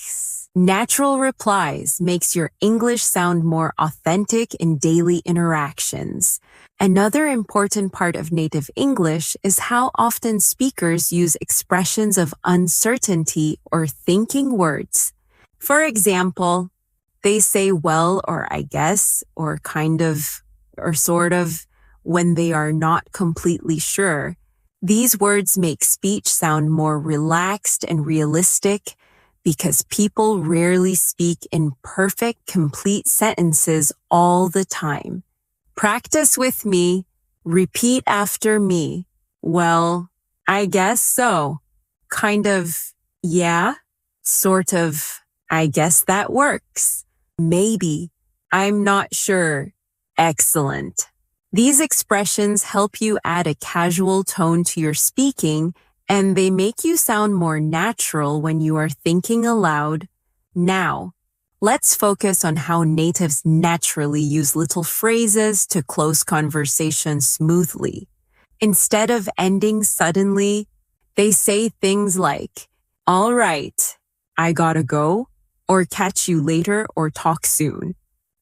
A: natural replies makes your English sound more authentic in daily interactions. Another important part of native English is how often speakers use expressions of uncertainty or thinking words. For example, they say "well" or "I guess" or "kind of" or "sort of" when they are not completely sure. These words make speech sound more relaxed and realistic. because people rarely speak in perfect, complete sentences all the time. Practice with me. Repeat after me. Well, I guess so. Kind of, yeah. Sort of, I guess that works. Maybe. I'm not sure. Excellent. These expressions help you add a casual tone to your speaking, and they make you sound more natural when you are thinking aloud. Now, let's focus on how natives naturally use little phrases to close conversations smoothly. Instead of ending suddenly, they say things like, all right, I gotta go, or catch you later, or talk soon.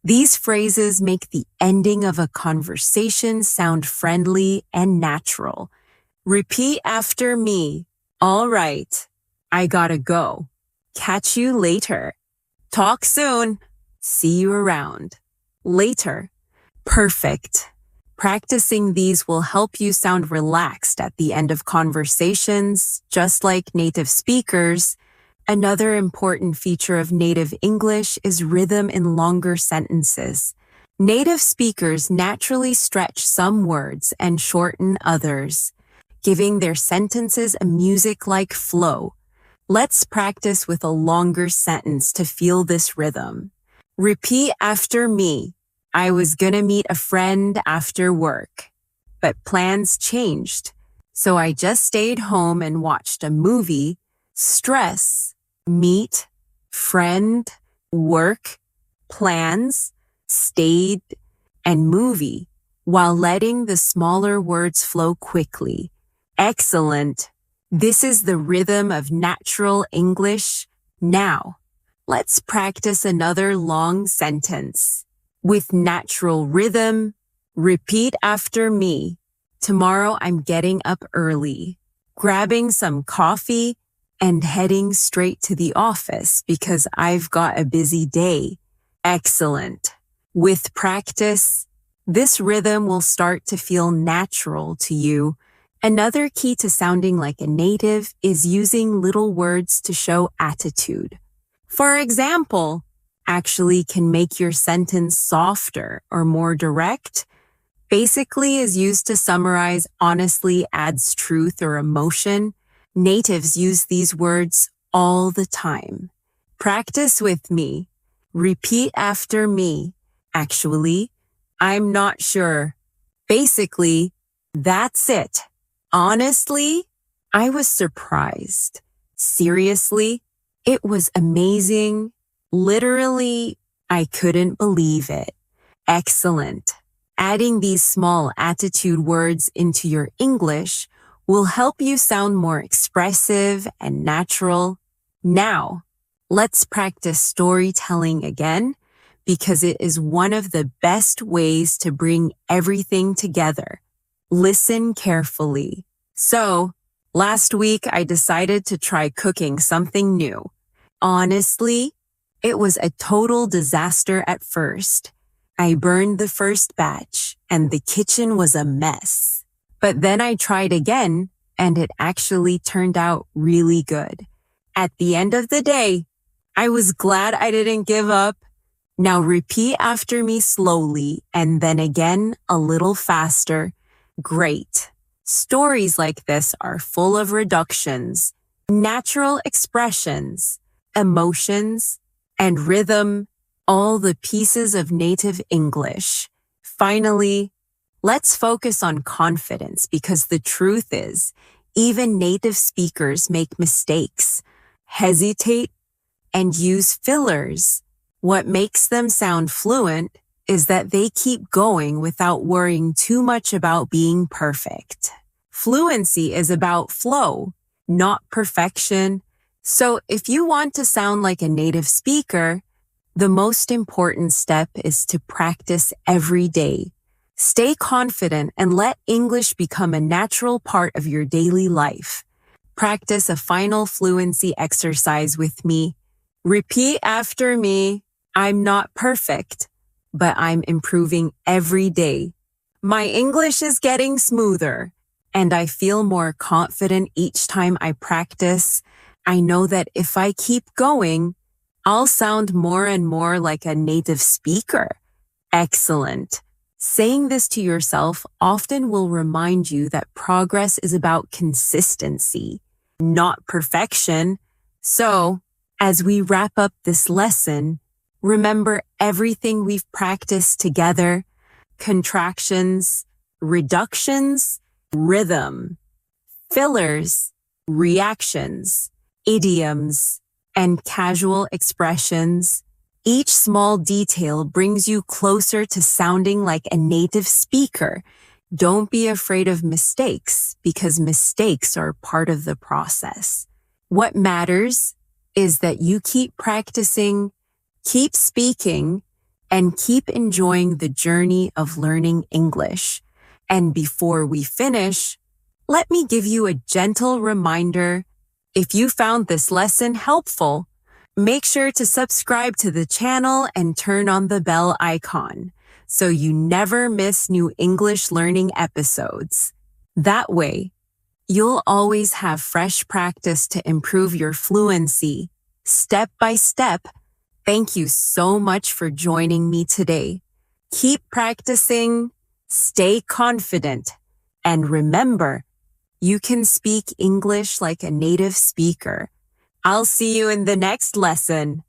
A: These phrases make the ending of a conversation sound friendly and natural. Repeat after me. All right, I gotta go. Catch you later. Talk soon. See you around. Later. Perfect. Practicing these will help you sound relaxed at the end of conversations, just like native speakers. Another important feature of native English is rhythm in longer sentences. Native speakers naturally stretch some words and shorten others, giving their sentences a music-like flow. Let's practice with a longer sentence to feel this rhythm. Repeat after me. I was gonna meet a friend after work, but plans changed. So I just stayed home and watched a movie. Stress, meet, friend, work, plans, stayed, and movie, while letting the smaller words flow quickly. Excellent. This is the rhythm of natural English. Now, let's practice another long sentence. With natural rhythm, repeat after me. Tomorrow I'm getting up early, grabbing some coffee, and heading straight to the office because I've got a busy day. Excellent. With practice, this rhythm will start to feel natural to you. Another key to sounding like a native is using little words to show attitude. For example, actually can make your sentence softer or more direct. Basically is used to summarize honestly adds truth or emotion. Natives use these words all the time. Practice with me. Repeat after me. Actually, I'm not sure. Basically, that's it. Honestly, I was surprised. Seriously, it was amazing. Literally, I couldn't believe it. Excellent. Adding these small attitude words into your English will help you sound more expressive and natural. Now, let's practice storytelling again because it is one of the best ways to bring everything together. Listen carefully. So, last week I decided to try cooking something new. Honestly, it was a total disaster at first. I burned the first batch and the kitchen was a mess. But then I tried again and it actually turned out really good. At the end of the day, I was glad I didn't give up. Now repeat after me slowly and then again a little faster. Great. Stories like this are full of reductions, natural expressions, emotions, and rhythm, all the pieces of native English. Finally, let's focus on confidence because the truth is, even native speakers make mistakes, hesitate, and use fillers. What makes them sound fluent is that they keep going without worrying too much about being perfect. Fluency is about flow, not perfection. So if you want to sound like a native speaker, the most important step is to practice every day. Stay confident and let English become a natural part of your daily life. Practice a final fluency exercise with me. Repeat after me. I'm not perfect, but I'm improving every day. My English is getting smoother, and I feel more confident each time I practice. I know that if I keep going, I'll sound more and more like a native speaker. Excellent. Saying this to yourself often will remind you that progress is about consistency, not perfection. So, as we wrap up this lesson, remember everything we've practiced together: contractions, reductions, rhythm, fillers, reactions, idioms, and casual expressions. Each small detail brings you closer to sounding like a native speaker. Don't be afraid of mistakes, because mistakes are part of the process. What matters is that you keep practicing, keep speaking, and keep enjoying the journey of learning English. And before we finish, let me give you a gentle reminder. If you found this lesson helpful, make sure to subscribe to the channel and turn on the bell icon so you never miss new English learning episodes. That way, you'll always have fresh practice to improve your fluency, step by step. Thank you so much for joining me today. Keep practicing, stay confident, and remember, you can speak English like a native speaker. I'll see you in the next lesson.